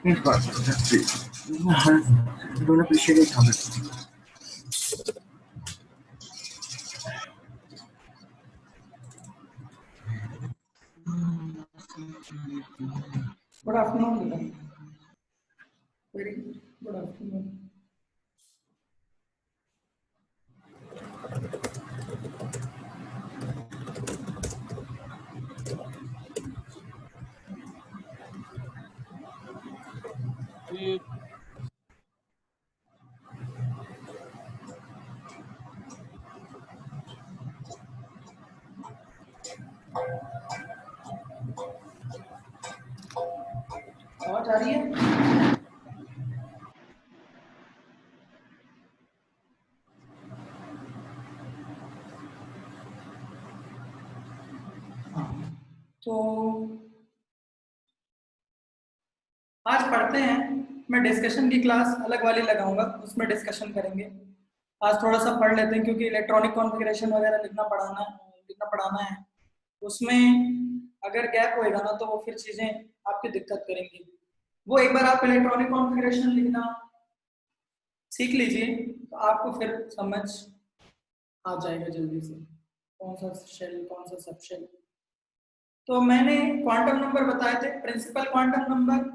It was I don't appreciate it, Hamid. Good afternoon, Nitin. Very good afternoon. आवाज आ रही है? हाँ, तो आज पढ़ते हैं। मैं डिस्कशन की क्लास अलग वाली लगाऊंगा, उसमें डिस्कशन करेंगे। आज थोड़ा सा पढ़ लेते हैं क्योंकि इलेक्ट्रॉनिक कॉन्फ़िगरेशन वगैरह लिखना पढ़ाना है। उसमें अगर गैप होएगा ना तो वो फिर चीजें आपकी दिक्कत करेंगी। वो एक बार आप इलेक्ट्रॉनिक कॉन्फ़िगरेशन लिखना सीख लीजिए तो आपको फिर समझ आ जाएगा जल्दी से, कौन सा शेल कौन सा सब शेल। तो मैंने क्वांटम नंबर बताए थे, principal quantum number,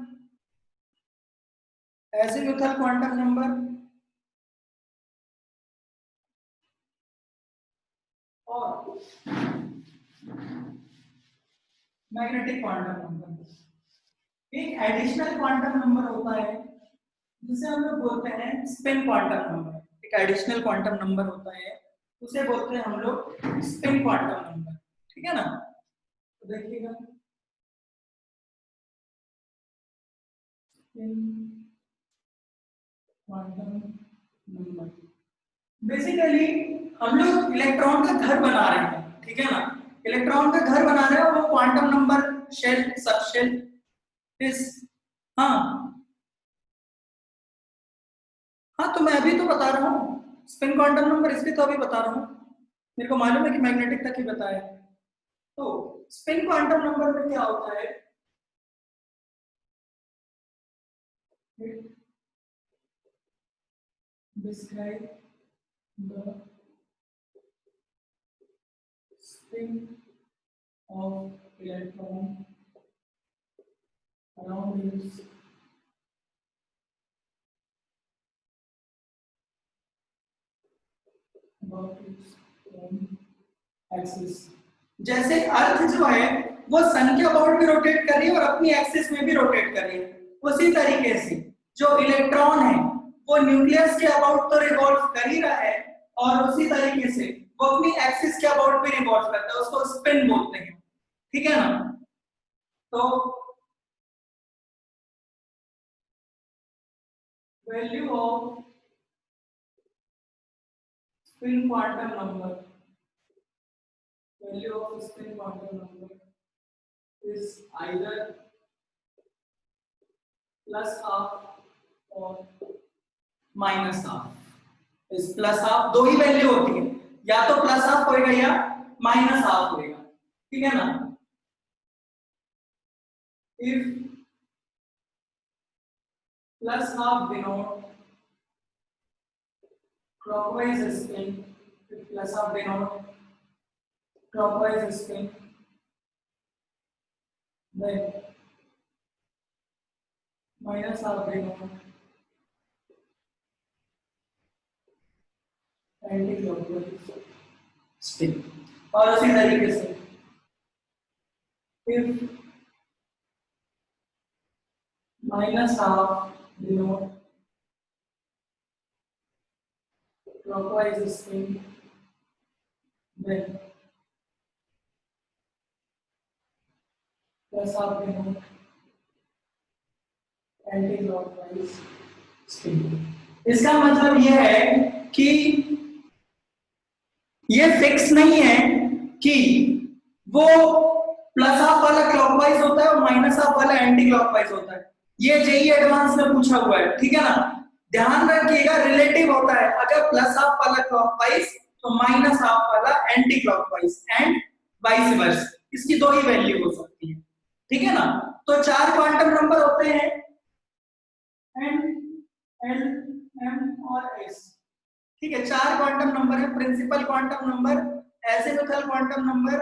azimuthal quantum number और मैग्नेटिक क्वांटम नंबर। एक एडिशनल क्वांटम नंबर होता है जिसे हम लोग बोलते हैं स्पिन क्वांटम नंबर। एक एडिशनल क्वांटम नंबर होता है, उसे बोलते हैं हम लोग स्पिन क्वांटम नंबर। ठीक है ना? तो देखिएगा, स्पिन क्वांटम नंबर बेसिकली हम लोग इलेक्ट्रॉन का घर बना रहे हैं। ठीक है ना? इलेक्ट्रॉन का घर बना रहे हैं और वो quantum number shell sub shell इस हाँ हाँ, तो मैं अभी तो बता रहा हूँ स्पिन क्वांटम नंबर, इसलिए तो अभी बता रहा हूँ। मेरे को मालूम है कि मैग्नेटिक तक ही बताया। तो स्पिन क्वांटम नंबर में क्या होता है, describe the spin off electron around its axis. जैसे अर्थ जो है वो सन के अबाउट भी रोटेट कर रही है और अपनी एक्सिस में भी रोटेट कर रही है, उसी तरीके से जो इलेक्ट्रॉन है वो न्यूक्लियस के अबाउट तो रिवॉल्व कर ही रहा है और उसी तरीके से वो अपनी एक्सिस के अबाउट भी रिवॉल्व करता है, उसको स्पिन बोलते हैं। ठीक है ना? तो value off spin quantum number, value of spin quantum number is either plus half or minus half। इस प्लस हाफ दो ही वैल्यू होती है, या तो प्लस हाफ होएगा या माइनस हाफ होएगा। ठीक है ना? If plus half denote clockwise spin, if plus half denote clockwise spin, then minus half denote anti clockwise spin. और उसी तरीके से if minus half denote clockwise spin, then plus half denote anti clockwise spin. इसका मतलब यह है कि ये फिक्स नहीं है कि वो प्लस हाफ वाला क्लॉकवाइज होता है और माइनस हाफ वाला एंटी क्लॉकवाइज होता है। ये जेईई एडवांस में पूछा हुआ है। ठीक है ना? ध्यान रखिएगा, रिलेटिव होता है। अगर प्लस हाफ वाला क्लॉकवाइज तो माइनस हाफ वाला anti clockwise and vice versa. इसकी दो ही वैल्यू हो सकती है। ठीक है ना? तो चार क्वांटम नंबर होते हैं एन, एल, एम और एस। ठीक है, 4 क्वांटम नंबर है, principal quantum number, azimuthal quantum number,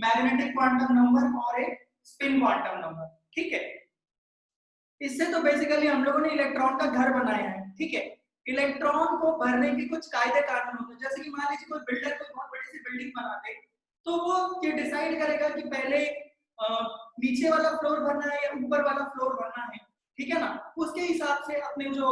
magnetic quantum number और एक स्पिन क्वांटम नंबर। ठीक है, इससे तो बेसिकली हम लोगों ने इलेक्ट्रॉन का घर बनाया है। ठीक है, इलेक्ट्रॉन को भरने के कुछ कायदे कानून होते हैं। जैसे कि मान लीजिए कोई बिल्डर कोई बहुत बड़ी सी बिल्डिंग बना दे, तो वो ये डिसाइड करेगा कि पहले नीचे वाला फ्लोर भरना है या ऊपर वाला फ्लोर भरना है। ठीक है ना, उसके हिसाब से अपने जो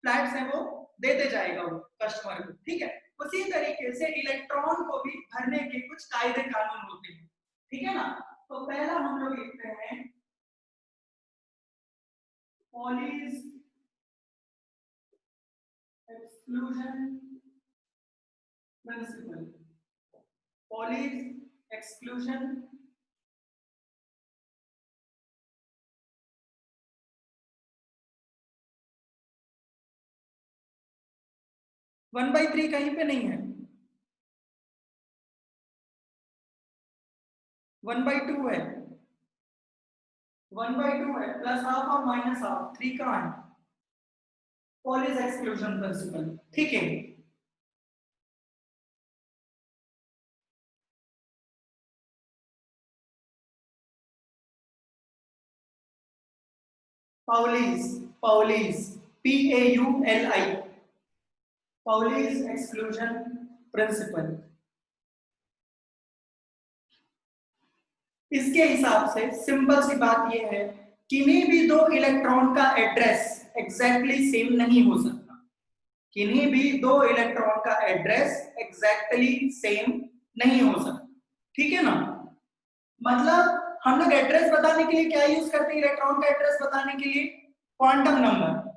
फ्लैट्स हैं वो देते जाएगा वो कस्टमर को। ठीक है, उसी तरीके से इलेक्ट्रॉन को भी भरने के कुछ कायदे कानून होते हैं। ठीक है ना, तो पहला हम लोग लिखते हैं Pauli's exclusion principle. Pauli's exclusion one by three कहीं पे नहीं है, 1/2 है, 1/2 है, प्लस हाफ और माइनस हाफ, 3 कहाँ है? Pauli's exclusion principle. ठीक है, Pauli's, Pauli's, PAULI, Pauli's exclusion principle. इसके हिसाब से सिंपल सी बात यह है, किन्हीं भी दो इलेक्ट्रॉन का एड्रेस एग्जैक्टली सेम नहीं हो सकता। किन्हीं भी दो इलेक्ट्रॉन का एड्रेस एग्जैक्टली सेम नहीं हो सकता। ठीक है ना, मतलब हम लोग एड्रेस बताने के लिए क्या यूज करते हैं? इलेक्ट्रॉन का एड्रेस बताने के लिए क्वांटम नंबर।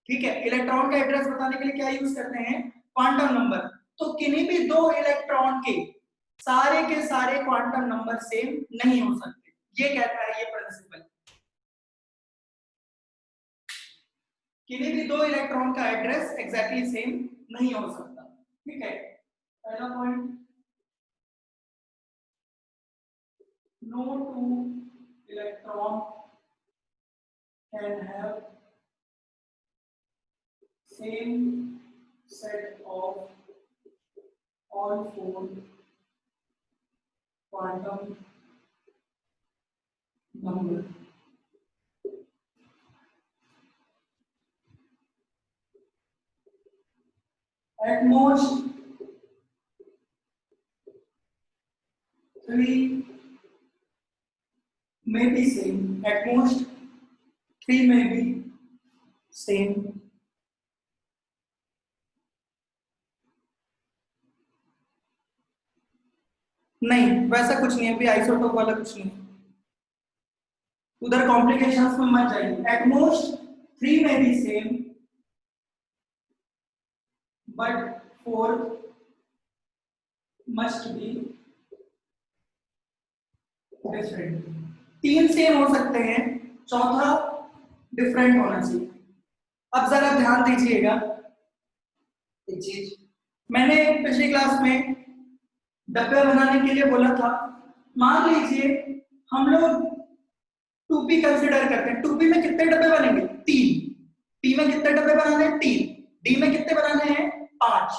ठीक है, इलेक्ट्रॉन का एड्रेस बताने के लिए क्या यूज करते हैं? Quantum number. तो किन्हीं भी दो इलेक्ट्रॉन के सारे क्वांटम नंबर सेम नहीं हो सकते, ये कहता है ये प्रिंसिपल। किन्हीं भी दो इलेक्ट्रॉन का एड्रेस एग्जैक्टली सेम नहीं हो सकता। ठीक है, पहला point, no two electron can have same set of all four quantum number. At most 3 may be same. At most 3 may be same. नहीं, वैसा कुछ नहीं है, अभी आइसोटोप वाला कुछ नहीं है, उधर कॉम्प्लिकेशंस में मत जाइए। At most 3 may be same but 4 must be different. 3 same हो सकते हैं, चौथा डिफरेंट होना चाहिए। अब जरा ध्यान दीजिएगा एक चीज, मैंने पिछली क्लास में डब्बे बनाने के लिए बोला था। मान लीजिए हम लोग 2p कंसिडर करते हैं, 2p में कितने डब्बे बनेंगे? 3। p में कितने डब्बे बनाने हैं? 3। d में कितने बनाने हैं? 5।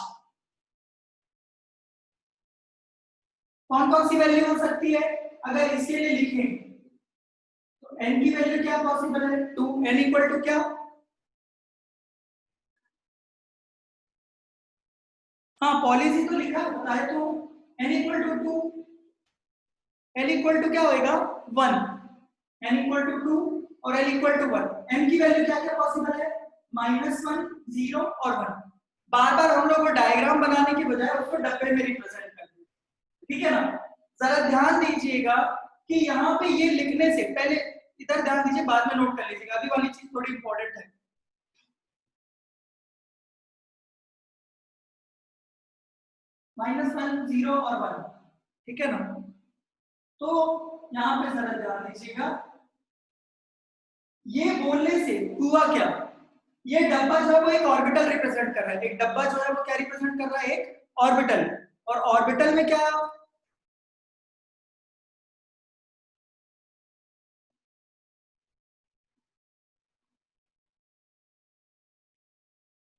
कौन कौन सी वैल्यू हो सकती है? अगर इसके लिए लिखें तो n की वैल्यू क्या पॉसिबल है? 2। n इक्वल टू क्या? हाँ, पॉलिसी तो लिखा होता है, तो n equal to 2, n equal to क्या होएगा? 1, n इक्वल टू 2 और l इक्वल टू 1। n की वैल्यू क्या क्या पॉसिबल है? -1, 0 और 1। बार बार हम लोग को डायग्राम बनाने की बजाय उसको डब्बे में रिप्रेजेंट करते हैं। ठीक है ना, जरा ध्यान दीजिएगा कि यहाँ पे ये लिखने से पहले, इधर ध्यान दीजिए, बाद में नोट कर लीजिएगा, अभी वाली चीज थोड़ी इंपॉर्टेंट है। -1, 0 और 1। ठीक है ना, तो यहाँ पे जरा ध्यान दीजिएगा, ये बोलने से हुआ क्या? ये डब्बा जो है वो एक ऑर्बिटल रिप्रेजेंट कर रहा है। एक डब्बा जो है वो क्या रिप्रेजेंट कर रहा है? एक ऑर्बिटल। और ऑर्बिटल में क्या?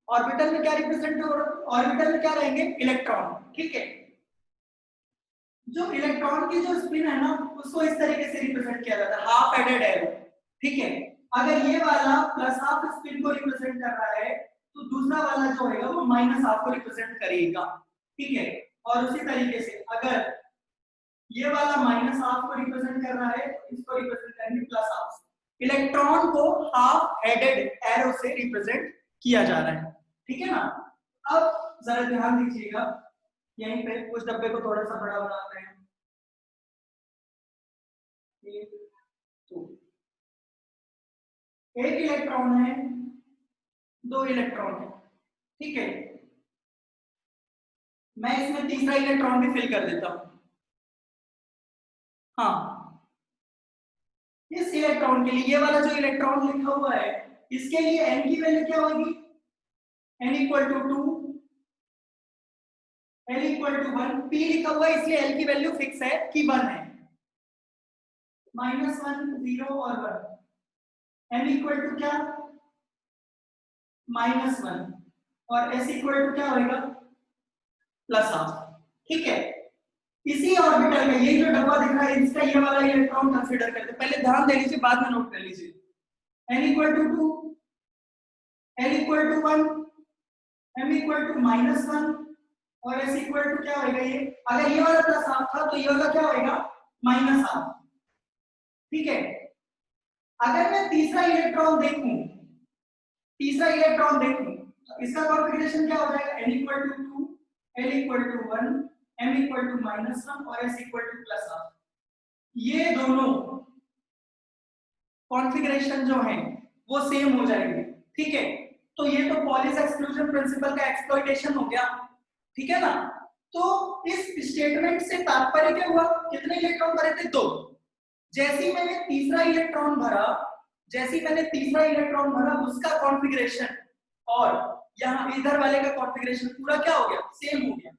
ऑर्बिटल में क्या रिप्रेजेंट हो, ऑर्बिटल में क्या रहेंगे, इलेक्ट्रॉन, ठीक है। जो इलेक्ट्रॉन की जो स्पिन है ना उसको इस तरीके से रिप्रेजेंट किया जाता है, हाफ एडेड एरो, ठीक है। अगर ये वाला प्लस हाफ स्पिन को रिप्रेजेंट कर रहा है तो दूसरा वाला जो होगा वो माइनस हाफ को रिप्रेजेंट करेगा, ठीक है। और उसी तरीके से अगर ये वाला माइनस हाफ को रिप्रेजेंट कर रहा है तो इसको रिप्रेजेंट करेंगे प्लस हाफ। इलेक्ट्रॉन को हाफ हेडेड एरो से रिप्रेजेंट किया जा रहा है, ठीक है ना। अब जरा ध्यान दीजिएगा, यहीं पे उस डब्बे को थोड़ा सा बड़ा बनाते हैं। तो एक इलेक्ट्रॉन है, दो इलेक्ट्रॉन है, ठीक है। मैं इसमें तीसरा इलेक्ट्रॉन भी फिल कर देता हूं। हाँ, इस इलेक्ट्रॉन के लिए ये वाला जो इलेक्ट्रॉन लिखा हुआ है इसके लिए n की वैल्यू क्या होगी, n equal to 2, l equal to 1, p लिखा हुआ है इसलिए l की वैल्यू फिक्स है कि 1 है, -1 0 और 1, n इक्वल टू क्या, -1, और s इक्वल टू क्या होगा, प्लस हाफ, ठीक है। इसी ऑर्बिटल में ये जो डब्बा दिख रहा है इसका ये वाला इलेक्ट्रॉन कंसीडर करते हैं, पहले ध्यान दे लीजिए बाद में नोट कर लीजिए। n equal to 2, l equal to 1, m equal to -1 और s इक्वल टू क्या होगा, ये अगर ये वाला प्लस हाफ था तो ये वाला क्या होगा, माइनस हाफ, ठीक है। अगर मैं तीसरा इलेक्ट्रॉन देखूं, तीसरा इलेक्ट्रॉन देखूं तो इसका कॉन्फ़िगरेशन क्या हो जाएगा, n equal to 2, l equal to 1, m equal to -1 और s इक्वल टू प्लस हाफ। ये दोनों कॉन्फ़िगरेशन जो है वो सेम हो जाएंगे, ठीक है। तो ये तो पॉलिस एक्सक्लूजन प्रिंसिपल का एक्सप्लॉइटेशन हो गया, ठीक है ना। तो इस स्टेटमेंट से तात्पर्य क्या हुआ, कितने इलेक्ट्रॉन भरे थे, दो। जैसे मैंने तीसरा इलेक्ट्रॉन भरा, जैसे मैंने तीसरा इलेक्ट्रॉन भरा उसका कॉन्फ़िगरेशन और यहाँ इधर वाले का कॉन्फ़िगरेशन पूरा क्या हो गया, सेम हो गया।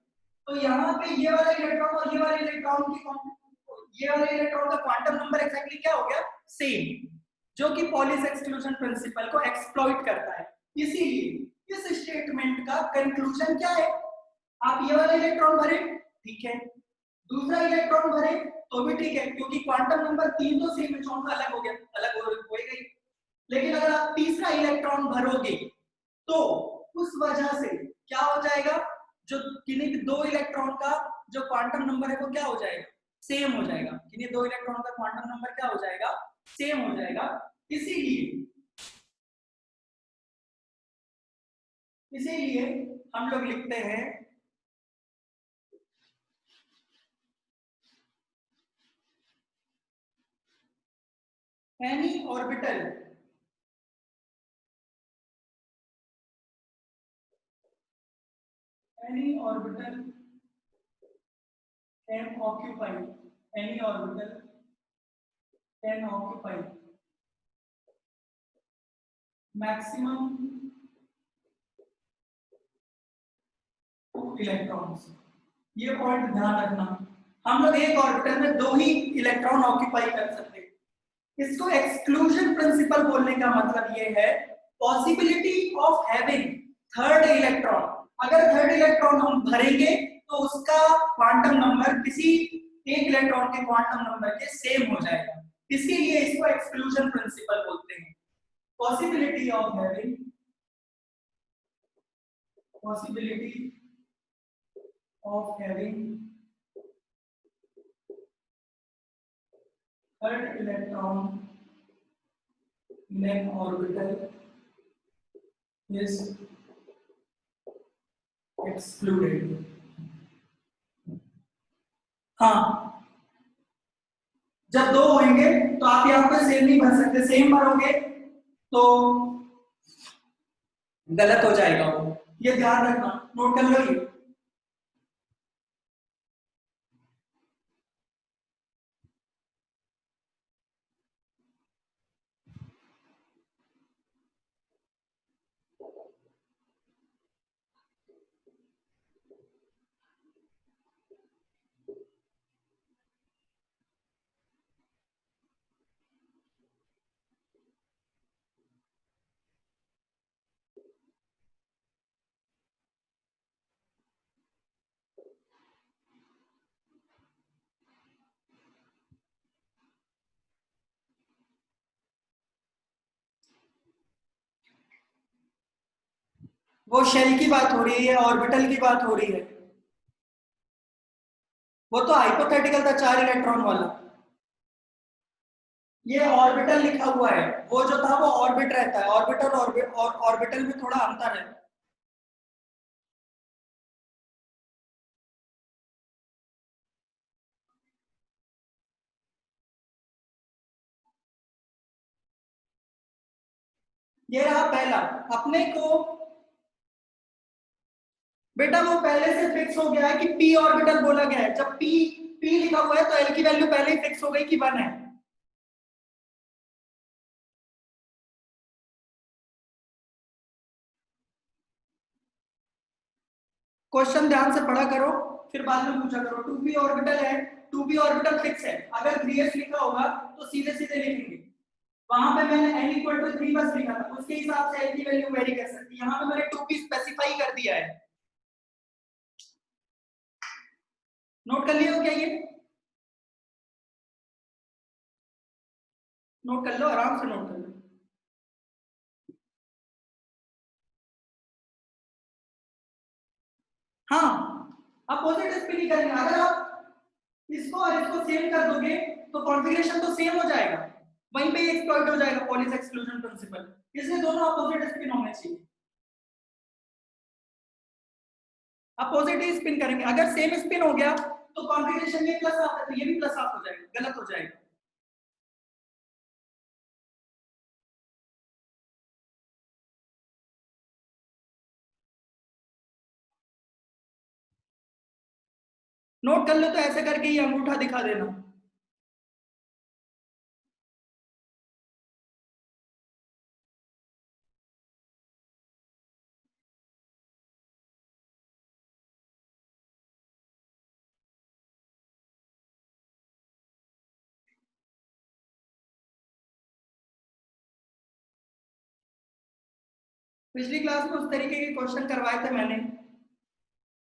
तो यहाँ पे ये वाला इलेक्ट्रॉन और ये वाले इलेक्ट्रॉन की ये वाले इलेक्ट्रॉन का क्वांटम नंबर एक्जेक्टली क्या हो गया, सेम, जो कि पॉलिस एक्सक्लूजन प्रिंसिपल को एक्सप्लॉइट करता है। इसीलिए इस स्टेटमेंट का कंक्लूजन क्या है, आप ये वाला इलेक्ट्रॉन भरे ठीक है, दूसरा इलेक्ट्रॉन भरे तो भी ठीक है, क्योंकि क्वांटम नंबर 3 तो सेम है, चौथा अलग हो गया, अलग हो गई। लेकिन अगर आप तीसरा इलेक्ट्रॉन भरोगे तो उस वजह से क्या हो जाएगा, जो किन्हीं दो इलेक्ट्रॉन का जो क्वांटम नंबर है वो क्या हो जाएगा, सेम हो जाएगा। किन्हीं दो इलेक्ट्रॉन का क्वांटम नंबर क्या हो जाएगा, सेम हो जाएगा। इसीलिए इसीलिए हम लोग लिखते हैं any orbital any orbital can occupy any orbital can occupy maximum 2 electrons। ये पॉइंट ध्यान रखना, हम लोग एक ऑर्बिटल में दो ही इलेक्ट्रॉन ऑक्यूपाई कर सकते हैं। इसको एक्सक्लूजन प्रिंसिपल बोलने का मतलब ये है possibility of having third electron. अगर थर्ड इलेक्ट्रॉन हम भरेंगे तो उसका क्वांटम नंबर किसी एक इलेक्ट्रॉन के क्वांटम नंबर के सेम हो जाएगा, इसीलिए इसको एक्सक्लूजन प्रिंसिपल बोलते हैं। Possibility of having possibility of having third electron in an orbital is excluded। हाँ, जब दो होंगे तो आप यहाँ पे सेम नहीं भर सकते, सेम भरोगे तो गलत हो जाएगा वो, ये ध्यान रखना, नोट कर लो ये। वो शेल की बात हो रही है, ऑर्बिटल की बात हो रही है। वो तो हाइपोथेटिकल था 4 इलेक्ट्रॉन वाला। ये ऑर्बिटल लिखा हुआ है, वो जो था वो ऑर्बिट रहता है, ऑर्बिटल और ऑर्बिटल में थोड़ा अंतर है। ये रहा पहला। अपने को बेटा वो पहले से फिक्स हो गया है कि पी ऑर्बिटल बोला गया है। जब पी पी लिखा हुआ है तो एल की वैल्यू पहले ही फिक्स हो गई कि 1 है। क्वेश्चन ध्यान से पढ़ा करो, फिर बाद में पूछा करो। 2p ऑर्बिटल है, 2p ऑर्बिटल फिक्स है। अगर 3s लिखा होगा तो सीधे सीधे लिखेंगे। वहां पे मैंने n इक्वल टू 3 बस लिखा था, उसके हिसाब से l की वैल्यू वेरी कर सकती है। यहाँ पे मैंने 2p स्पेसिफाई कर दिया है। नोट कर लिया हो क्या? ये नोट कर लो, आराम से नोट कर लो। हाँ, अपोजिट स्पिन ही करेंगे। अगर आप इसको और इसको सेम कर दोगे तो कॉन्फ़िगरेशन तो सेम हो जाएगा, वहीं पे एक्सप्लॉइट हो जाएगा पॉलिश एक्सक्लूजन प्रिंसिपल। इसलिए दोनों अपोजिट स्पिन होने चाहिए। अपोजिट ही स्पिन करेंगे। अगर सेम स्पिन हो गया तो कॉन्फ़िगरेशन ये प्लस हाफ है तो ये भी प्लस हाफ हो जाएगा, गलत हो जाएगा। नोट कर लो तो ऐसे करके ही अंगूठा दिखा देना। पिछली क्लास में उस तरीके के क्वेश्चन करवाए थे मैंने,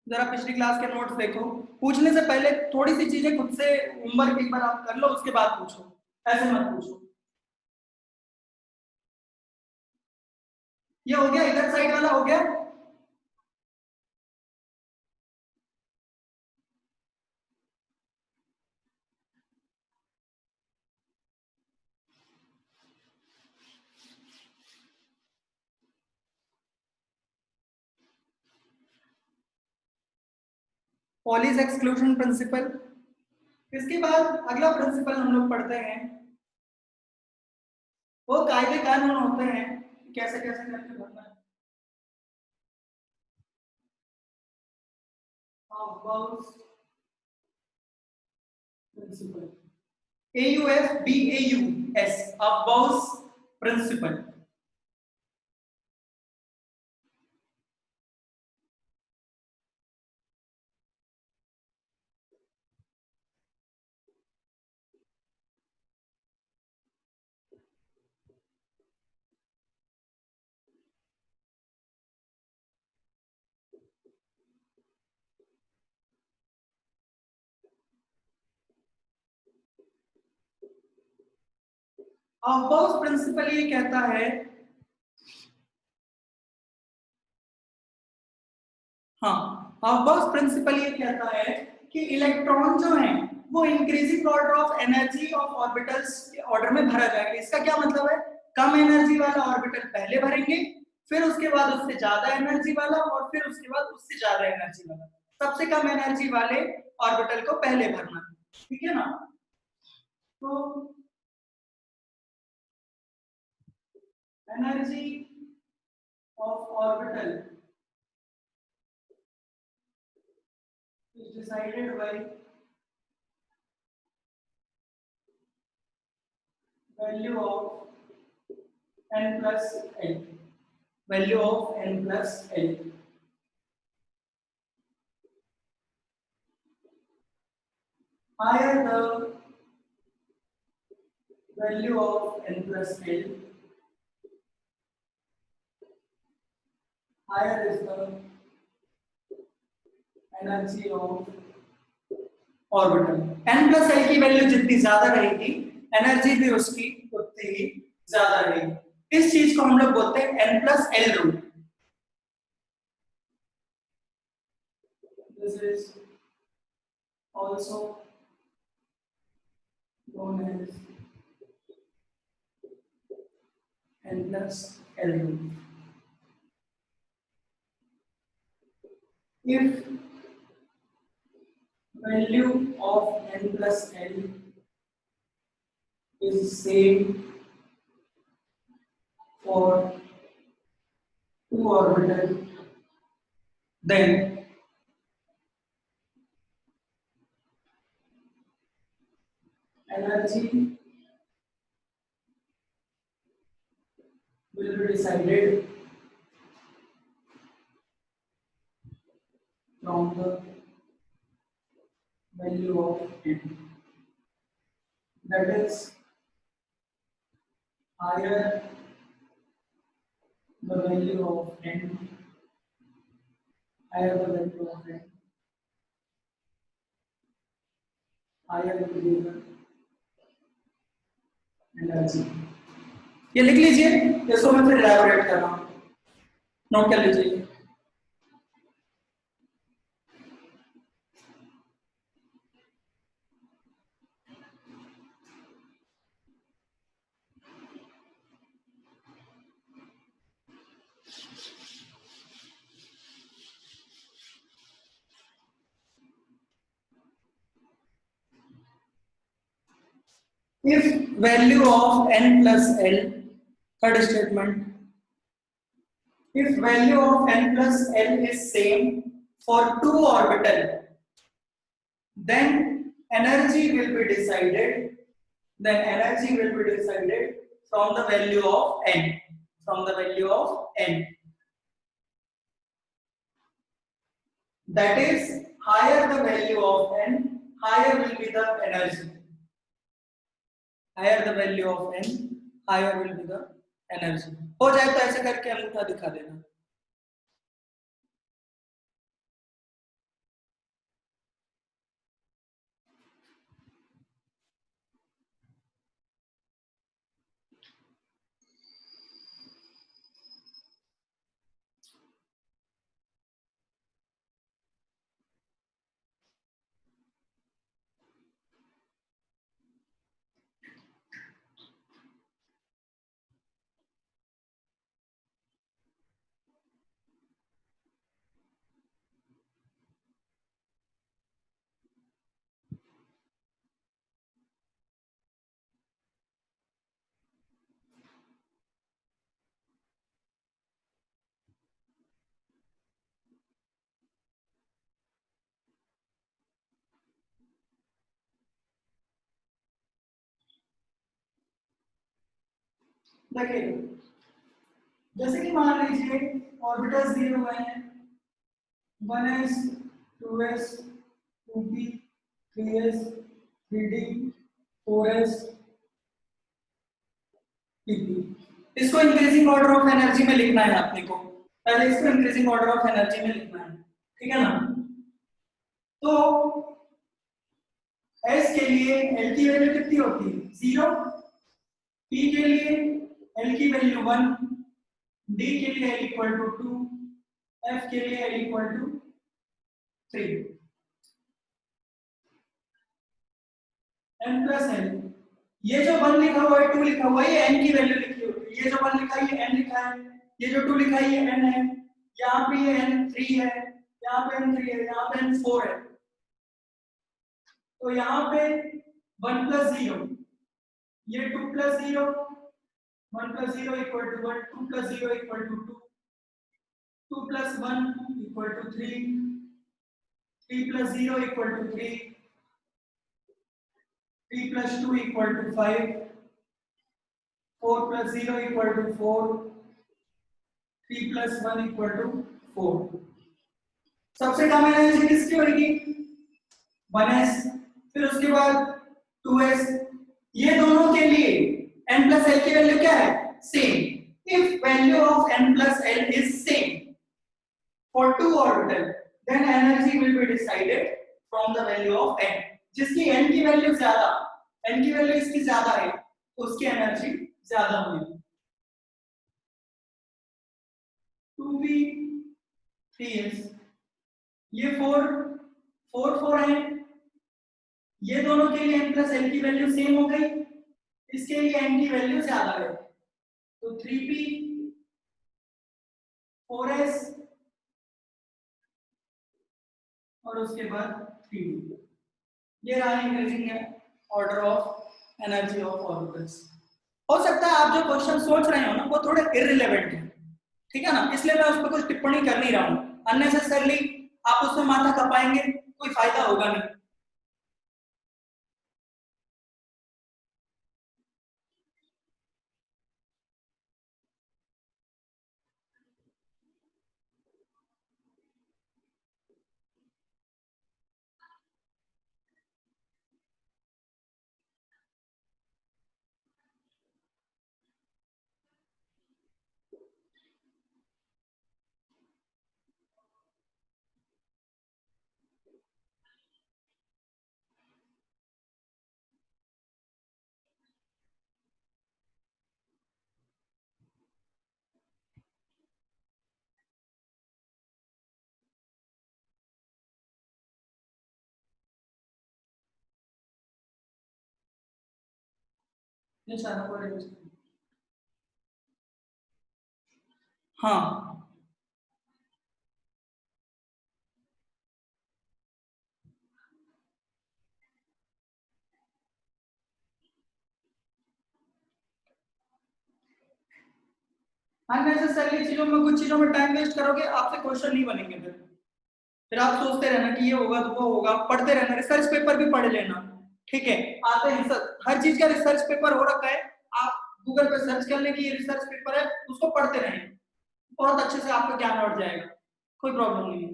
जरा पिछली क्लास के नोट्स देखो। पूछने से पहले थोड़ी सी चीजें खुद से होमवर्क एक बार आप कर लो, उसके बाद पूछो, ऐसे मत पूछो। ये हो गया, इधर साइड वाला हो गया। Polish exclusion principle. इसके बाद अगला प्रिंसिपल हम लोग पढ़ते हैं, वो कायदे कानून होते हैं कैसे कैसे करके भरना है। Gauss principle, AUF BAUS, of Gauss principle। Of Gauss principle ये कहता है, हाँ, ऑफ गॉस प्रिंसिपल ये कहता है कि इलेक्ट्रॉन जो है वो increasing order of energy of orbitals के ऑर्डर में भरा जाएगा। इसका क्या मतलब है? कम एनर्जी वाला ऑर्बिटल पहले भरेंगे, फिर उसके बाद उससे ज्यादा एनर्जी वाला, और फिर उसके बाद उससे ज्यादा एनर्जी वाला। सबसे कम एनर्जी वाले ऑर्बिटल को पहले भरना, ठीक है ना? तो energy of orbital is decided by value of n plus l, value of n plus l। Higher the value of n plus l, higher is the energy of orbital. n plus l की value जितनी ज्यादा रहेगी, energy भी उसकी उतनी ही ज्यादा रहेगी। इस चीज को हम लोग बोलते हैं n plus l rule. This is also known as n plus L loop. If value of n plus L is same for two orbitals, then energy will be decided from the value of n. That is, higher the value of n, higher the value of n, higher will be the energy. ये लिख लीजिए, इसको मैं फिर elaborate कर रहा हूं, note कर लीजिए। If value of n plus L, third statement, if value of n plus L is same for two orbital, then energy will be decided. Then energy will be decided from the value of n. From the value of n. That is, higher the value of n, higher will be the energy. Higher the value of n, higher will be the energy. हो जाए तो ऐसे करके अंगूठा दिखा देना। देखिए, जैसे कि मान लीजिए ऑर्बिटल्स दिए हुए हैं 1s 2s 2p 3s 3d 4s pp। इसको इंक्रीजिंग ऑर्डर ऑफ एनर्जी में लिखना है आपने को, पहले इसको इंक्रीजिंग ऑर्डर ऑफ एनर्जी में लिखना है, ठीक है ना। तो s के लिए l की वैल्यू कितनी होती है 0, p के लिए l की वैल्यू 1, d के लिए l इक्वल टू 2, f के लिए l equal to 3। n plus l, ये जो 1 लिखा हुआ है 2 लिखा हुआ है ये n की वैल्यू लिखी होती है, ये जो 1 लिखा है ये n लिखा है, ये जो 2 लिखा है ये n है, यहाँ पे ये n3 है, यहाँ पे n3 है, यहाँ पे n4 है। तो यहाँ पे 1 प्लस 0, ये 2 plus 0, 1 plus 0 equal to 1, 2 plus 0 equal to 2, 2 plus 1 equal to 3, 3 plus 0 equal to 3, 3 plus 2 equal to 5, 4 plus 0 equal to 4, 3 plus 1 equal to 4। सबसे कम एनर्जी किसकी होगी 1s, फिर उसके बाद 2s, ये दोनों के लिए n plus l की वैल्यू क्या है same. If value of n plus l is same for two orbital, then energy will be decided from the value of n। जिसकी n की वैल्यू ज्यादा, n की वैल्यू इसकी ज्यादा है तो उसकी एनर्जी ज्यादा होगी। 2p 3s, ये 4 4 4 है, ये दोनों के लिए n प्लस एल की वैल्यू सेम हो गई, इसके लिए n की वैल्यू ज्यादा है, तो 3p 4s और उसके बाद 3d। ये रहा increasing order of energy of orbitals. हो सकता है आप जो क्वेश्चन सोच रहे हो ना वो थोड़े इररिलेवेंट है, ठीक है ना, इसलिए मैं उस पर कुछ टिप्पणी कर नहीं रहा हूं। अननेसेसरली आप उसमें माथा खपाएंगे, कोई फायदा होगा नहीं। हाँ, अननेसेसरली चीजों में, कुछ चीजों में टाइम वेस्ट करोगे, आपसे क्वेश्चन नहीं बनेंगे। फिर आप सोचते रहना कि ये होगा तो वो होगा, पढ़ते रहना, रिसर्च पेपर भी पढ़ लेना, ठीक है, आते हैं हर चीज का रिसर्च पेपर हो रखा है, आप गूगल पे सर्च कर लें कि ये रिसर्च पेपर है, उसको पढ़ते रहें, बहुत अच्छे से आपका ज्ञान बढ़ जाएगा, कोई प्रॉब्लम नहीं है।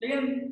लेकिन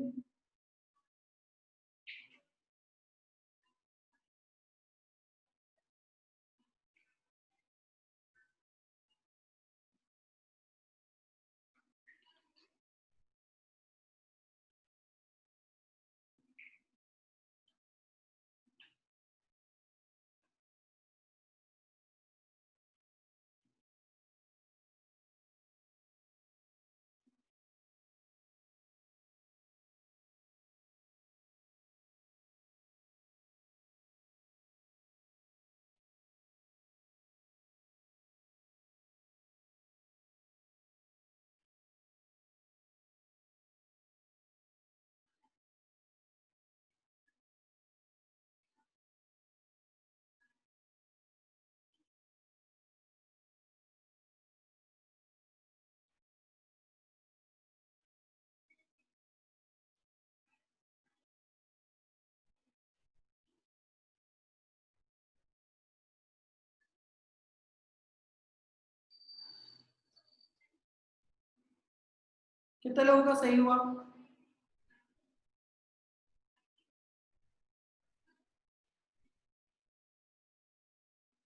कितने लोगों का सही हुआ?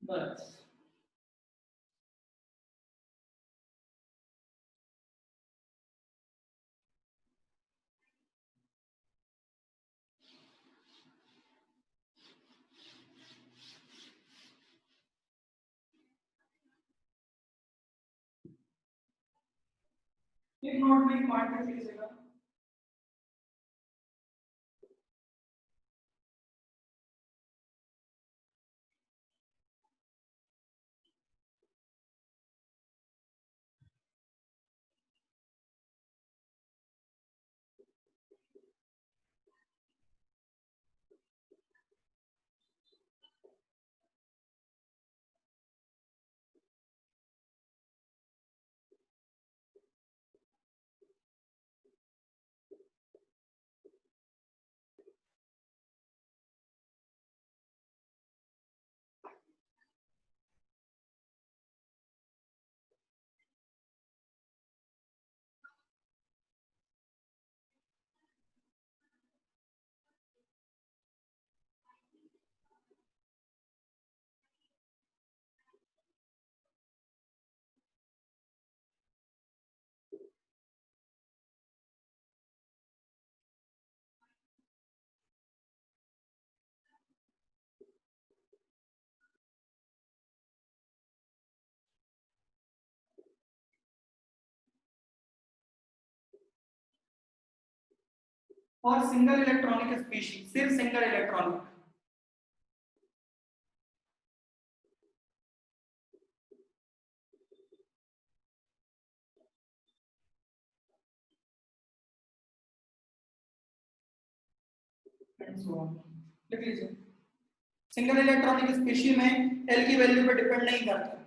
बस एक नोट में एक पॉइंट लिख लीजिएगा। और सिंगल इलेक्ट्रॉनिक स्पीशीज, सिर्फ सिंगल इलेक्ट्रॉनिक। लिख लीजिए, सिंगल इलेक्ट्रॉनिक स्पीशीज में एल की वैल्यू पे डिपेंड नहीं करता।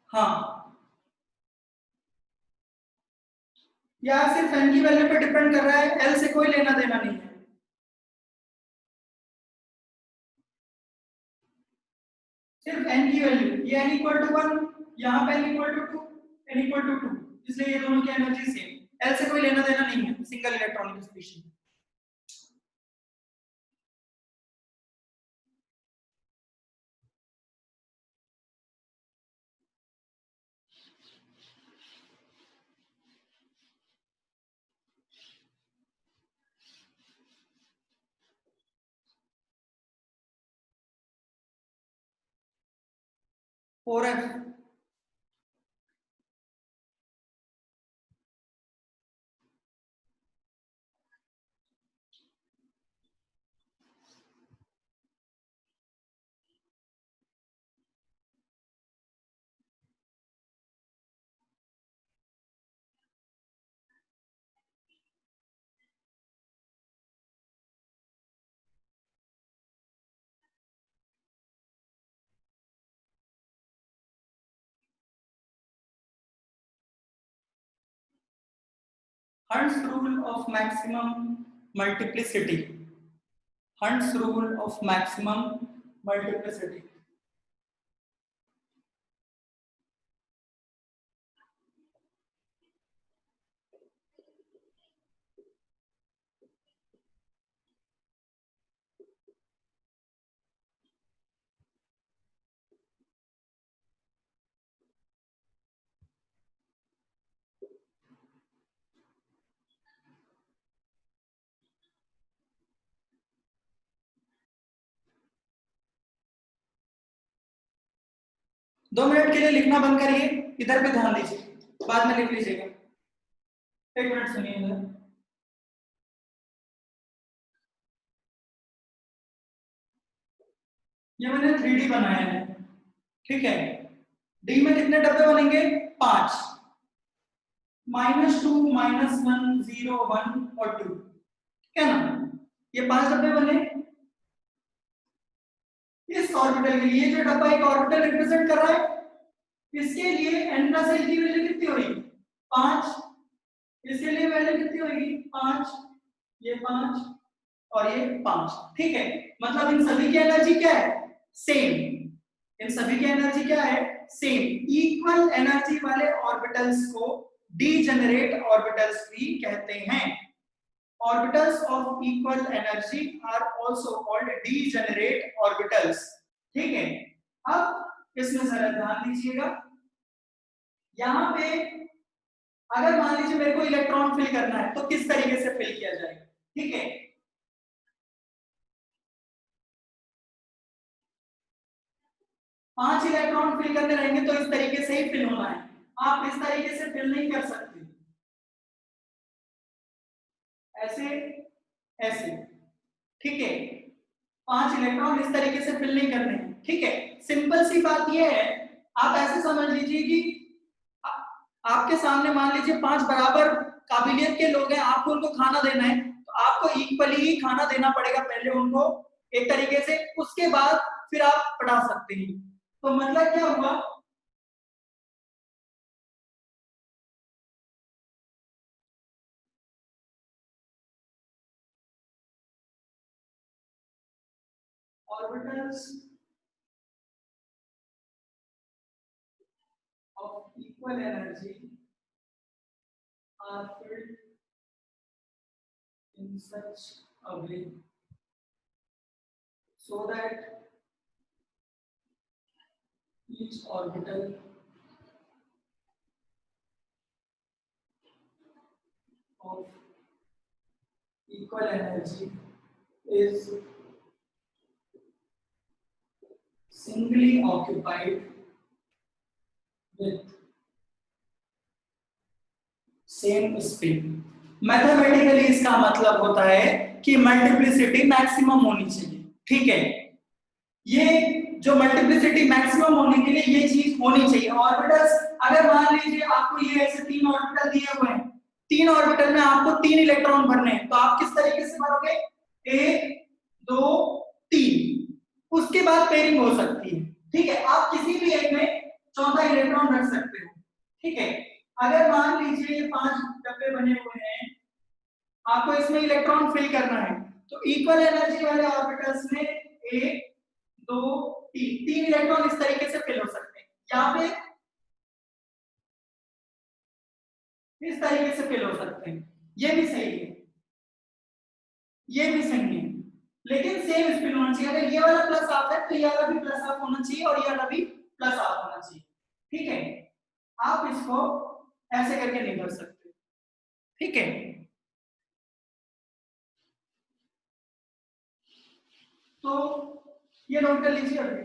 हाँ, या सिर्फ एन की वैल्यू पे डिपेंड कर रहा है, एल से कोई लेना देना नहीं है। सिर्फ एन की वैल्यू, ये एन इक्वल टू 1, यहाँ पे n equal to 2, n equal to 2, इसलिए ये दोनों की एनर्जी सेम, एल से कोई लेना देना नहीं है सिंगल इलेक्ट्रॉनिक स्पीशीज। और 'Hunt's rule of maximum multiplicity', Hunt's rule of maximum multiplicity। 2 minute के लिए लिखना बंद करिए, इधर पे ध्यान दीजिए, बाद में लिख लीजिएगा। 1 मिनट सुनिए। ये मैंने 3D बनाया है, ठीक है। डी में कितने डब्बे बनेंगे? 5, -2, -1, 0, 1 और 2, ठीक है ना। ये 5 डब्बे बने। इस ऑर्बिटल के लिए जो डब्बा एक ऑर्बिटल रिप्रेजेंट कर रहा है, इसके लिए n प्लस l की वैल्यू कितनी होगी? 5। इसके लिए वैल्यू कितनी होगी? 5, ये 5 और ये 5, ठीक है। मतलब इन सभी की एनर्जी क्या है? सेम। इन सभी की एनर्जी क्या है? सेम। इक्वल एनर्जी वाले ऑर्बिटल्स को डीजेनरेट ऑर्बिटल्स भी कहते हैं। Orbitals of equal energy are also called degenerate orbitals, ठीक है। अब इसमें जरा ध्यान दीजिएगा, यहाँ पे अगर मान लीजिए मेरे को इलेक्ट्रॉन फिल करना है तो किस तरीके से फिल किया जाएगा, ठीक है। पांच इलेक्ट्रॉन फिल करने रहेंगे तो इस तरीके से ही फिल होना है, आप इस तरीके से फिल नहीं कर सकते, ऐसे ऐसे, ठीक है। 5 इलेक्ट्रॉन इस तरीके से फिल नहीं करने हैं, ठीक है। सिंपल सी बात यह है, आप ऐसे समझ लीजिए कि आपके सामने मान लीजिए 5 बराबर काबिलियत के लोग हैं, आपको उनको खाना देना है तो आपको इक्वली ही खाना देना पड़ेगा पहले उनको, एक तरीके से, उसके बाद फिर आप पढ़ा सकते हैं। तो मतलब क्या हुआ? orbitals of equal energy are filled in such a way so that each orbital of equal energy is singly occupied with same spin. Mathematically इसका मतलब होता है कि मल्टीप्लिसिटी मैक्सिमम होनी चाहिए, ठीक है। ये जो मल्टीप्लिसिटी मैक्सिमम होने के लिए ये चीज होनी चाहिए। ऑर्बिटल्स अगर मान लीजिए आपको ये ऐसे तीन ऑर्बिटल दिए हुए हैं, तीन ऑर्बिटल में आपको तीन इलेक्ट्रॉन भरने हैं, तो आप किस तरीके से भरोगे? एक दो तीन, उसके बाद पेयरिंग हो सकती है, ठीक है। आप किसी भी एक में चौथा इलेक्ट्रॉन रख सकते हो, ठीक है। अगर मान लीजिए ये 5 डब्बे बने हुए हैं, आपको इसमें इलेक्ट्रॉन फिल करना है, तो इक्वल एनर्जी वाले ऑर्बिटल्स में एक दो तीन, तीन इलेक्ट्रॉन इस तरीके से फिल हो सकते हैं, या फिर इस तरीके से फिल हो सकते हैं। ये भी सही है, ये भी सही है, लेकिन सेम स्पिन होना चाहिए। अगर ये वाला प्लस हाफ है तो ये वाला भी प्लस हाफ होना चाहिए और ये वाला भी प्लस हाफ होना चाहिए, ठीक है। आप इसको ऐसे करके नहीं कर सकते, ठीक है। तो ये नोट कर लीजिए अभी।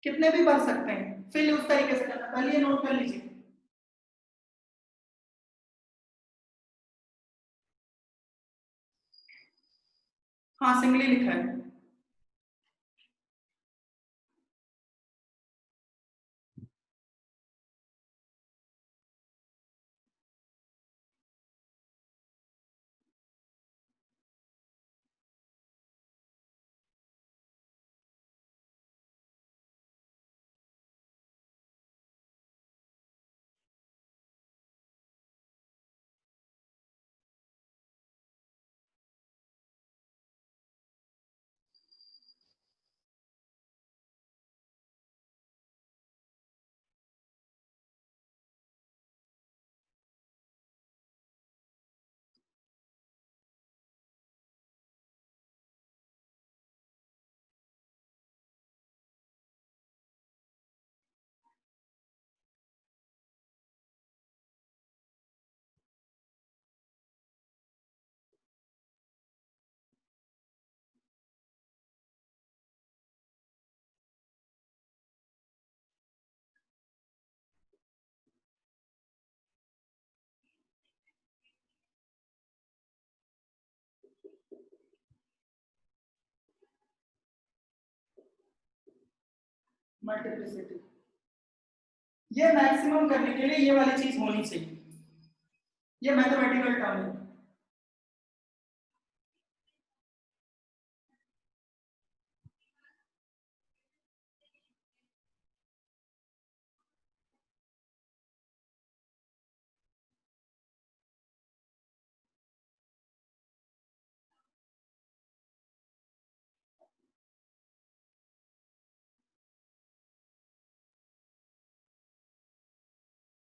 कितने भी भर सकते हैं, फिल उस तरीके से करना, पहले ये नोट कर लीजिए। हाँ, सिंगली लिखा है। मल्टीप्लिसिटी, ये मैक्सिमम करने के लिए ये वाली चीज होनी चाहिए, ये मैथमेटिकल टर्म है।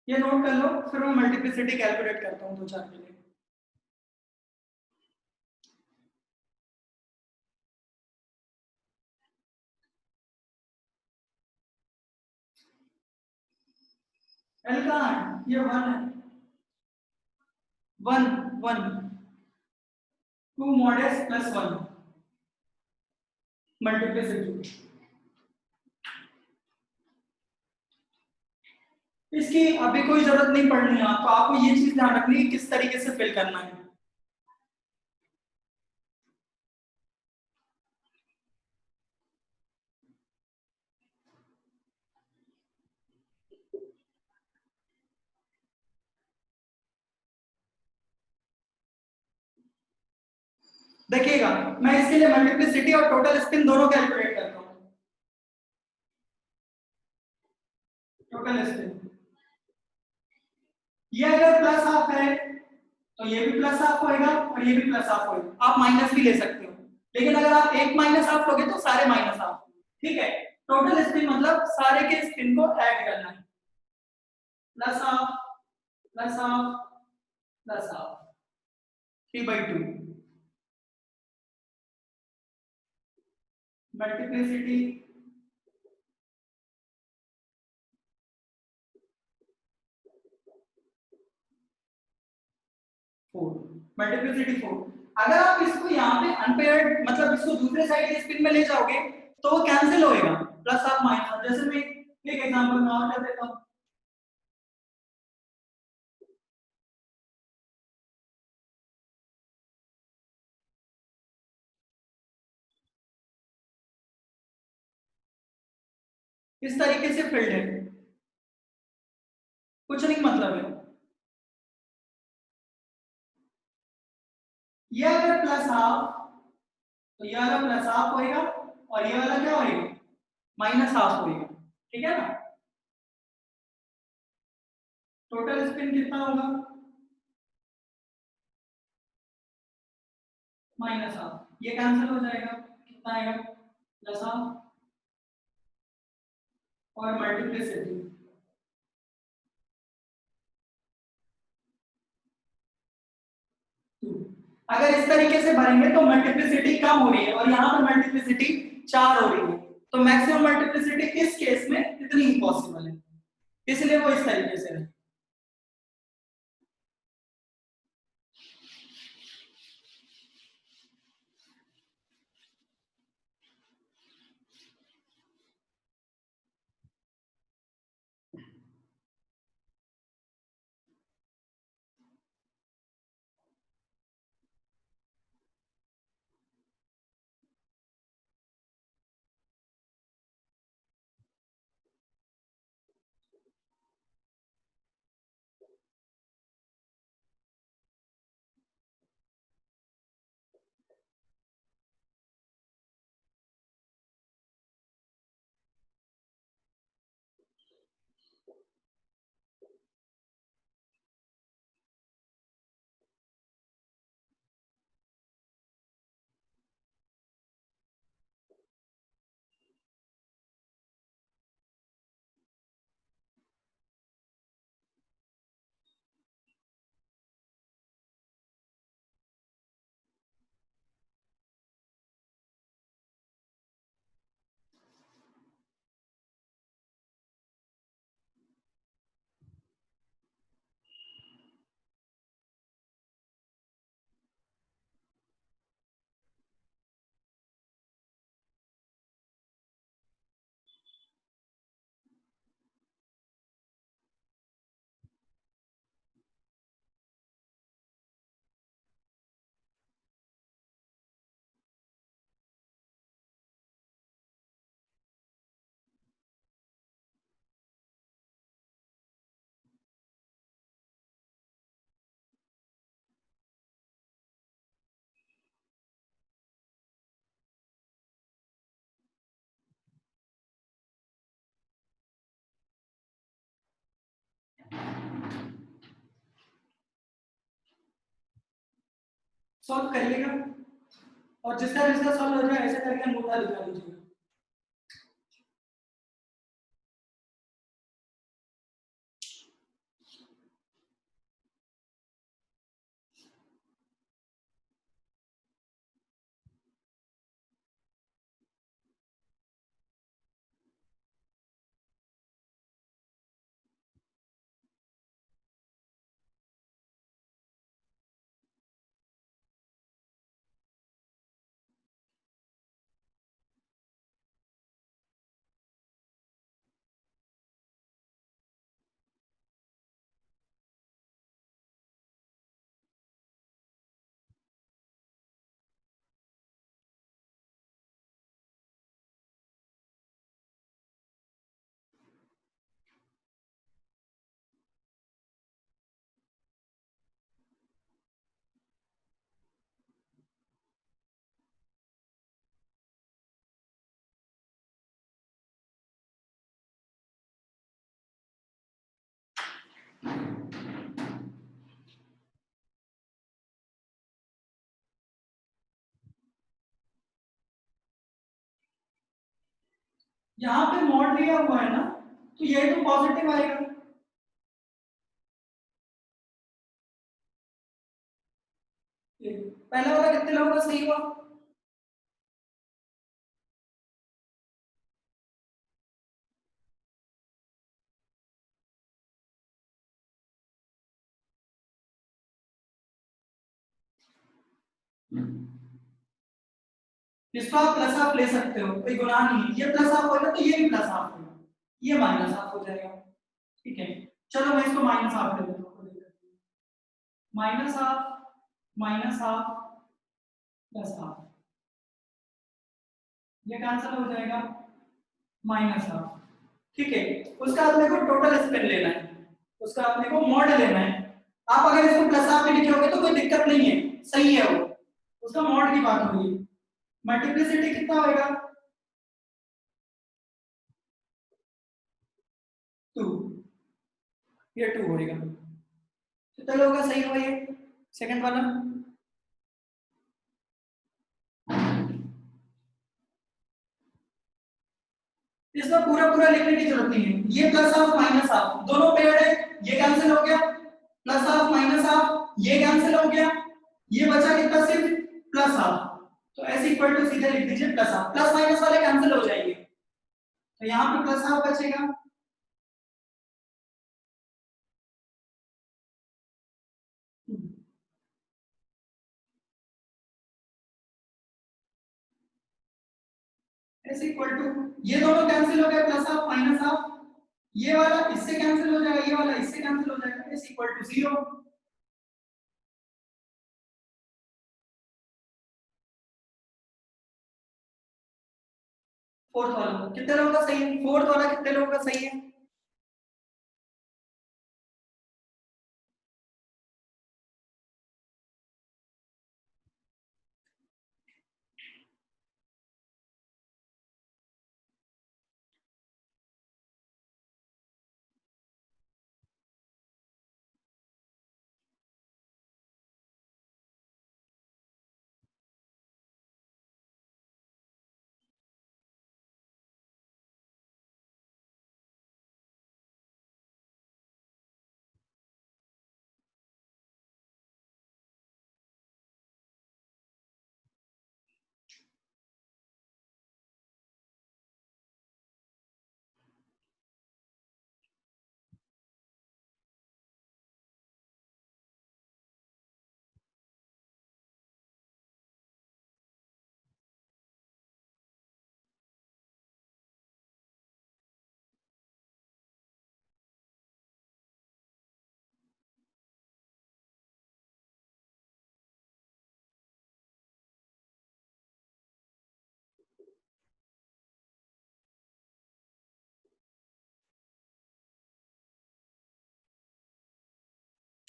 ये नोट कर लो, फिर मैं मल्टीप्लिसिटी कैलकुलेट करता हूँ दो चार के लिए। एल कहाँ है? ये 1 है, 1 1 2 mod s plus 1 मल्टीप्लिसिटी। इसकी अभी कोई जरूरत नहीं पड़नी है आपको, आपको ये चीज ध्यान रखनी है किस तरीके से फिल करना है। देखिएगा, मैं इसके लिए मल्टीप्लिसिटी और टोटल स्पिन दोनों कैलकुलेट करता हूँ। टोटल स्पिन ये अगर प्लस हाफ है तो ये भी प्लस हाफ होएगा और ये भी प्लस हाफ होएगा, आप माइनस भी ले सकते हो, लेकिन अगर आप एक माइनस हाफ लोगे तो सारे माइनस हाफ, ठीक है। टोटल स्पिन मतलब सारे के स्पिन को ऐड करना है, plus half plus half plus half 3/2 multiplicity 4 multiplicity 4। अगर आप इसको यहाँ पे अनपेयर्ड मतलब इसको दूसरे साइड के स्पिन में ले जाओगे तो वो कैंसिल होएगा, प्लस हाफ माइनस हाफ। जैसे मैं एक एग्जांपल में और कर देता हूँ, इस तरीके से फील्ड है, कुछ नहीं मतलब है। ये अगर प्लस हाफ तो ये वाला प्लस हाफ होएगा और ये वाला क्या होएगा, माइनस हाफ होएगा, ठीक है ना। टोटल स्पिन कितना होगा, माइनस हाफ, ये कैंसिल हो जाएगा, कितना आएगा, प्लस हाफ और मल्टीप्लिसिटी। अगर इस तरीके से भरेंगे तो मल्टीप्लिसिटी कम हो रही है और यहाँ पे मल्टीप्लिसिटी 4 हो रही है, तो मैक्सिमम मल्टीप्लिसिटी इस केस में इतनी इम्पॉसिबल है, इसलिए वो इस तरीके से है। सॉल्व करिएगा और जिसका जिसका सॉल्व हो जाए ऐसे करके अंगूठा दिखा दीजिएगा। यहाँ पे मॉड लिया हुआ है ना, तो ये तो पॉजिटिव आएगा। पहला वाला कितने लोगों का सही हुआ? इसको आप प्लस हाफ ले सकते हो, कोई गुनाह नहीं है। ये प्लस हाफ होगा तो ये भी प्लस हाफ होगा, ये माइनस हाफ हो जाएगा। ठीक है, चलो मैं इसको माइनस हाफ ले लेता हूँ। Minus half, minus half, plus half, ये कैंसिल हो जाएगा, माइनस हाफ। ठीक है, उसका अपने को टोटल स्पिन लेना है, उसका अपने को मॉड लेना है। आप अगर इसको प्लस हाफ में लिखे होगे तो कोई दिक्कत नहीं है, सही है वो, उसका मॉड की बात होगी। मल्टीप्लिसिटी कितना होएगा? 2, ये 2 होएगा। कितने लोगों का सही हुआ ये सेकंड वाला? इसमें पूरा पूरा लिखने की जरूरत नहीं है, ये प्लस हाफ माइनस हाफ दोनों पेड़ है, ये कैंसिल हो गया, प्लस हाफ माइनस हाफ ये कैंसिल हो गया, ये बचा कितना सिर्फ प्लस हाफ। तो ऐसे इक्वल टू सीधे लिख दीजिए प्लस हाफ, प्लस माइनस वाले कैंसिल हो जाएंगे, तो यहाँ पे प्लस हाफ बचेगा। ऐसे इक्वल टू, ये दोनों कैंसिल हो गए, प्लस हाफ माइनस हाफ, ये वाला इससे कैंसिल हो जाएगा, ये वाला इससे कैंसिल हो जाएगा, इज इक्वल टू 0। फोर्थ वाला कितने लोगों का सही है? फोर्थ वाला कितने लोगों का सही है?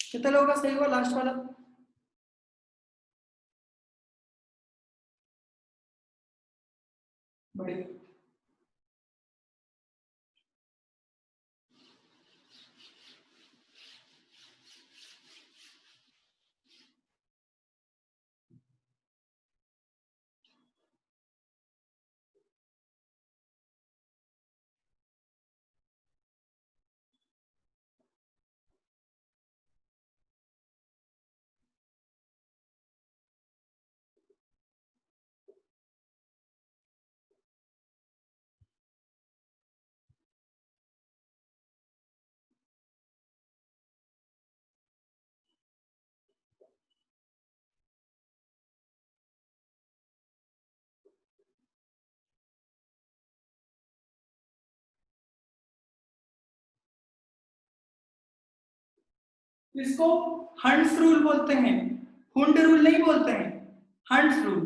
कितने लोगों का सही हुआ लास्ट वाला? बढ़िया। इसको हंट्स रूल बोलते हैं, हुंड रूल नहीं बोलते हैं, हंट्स रूल।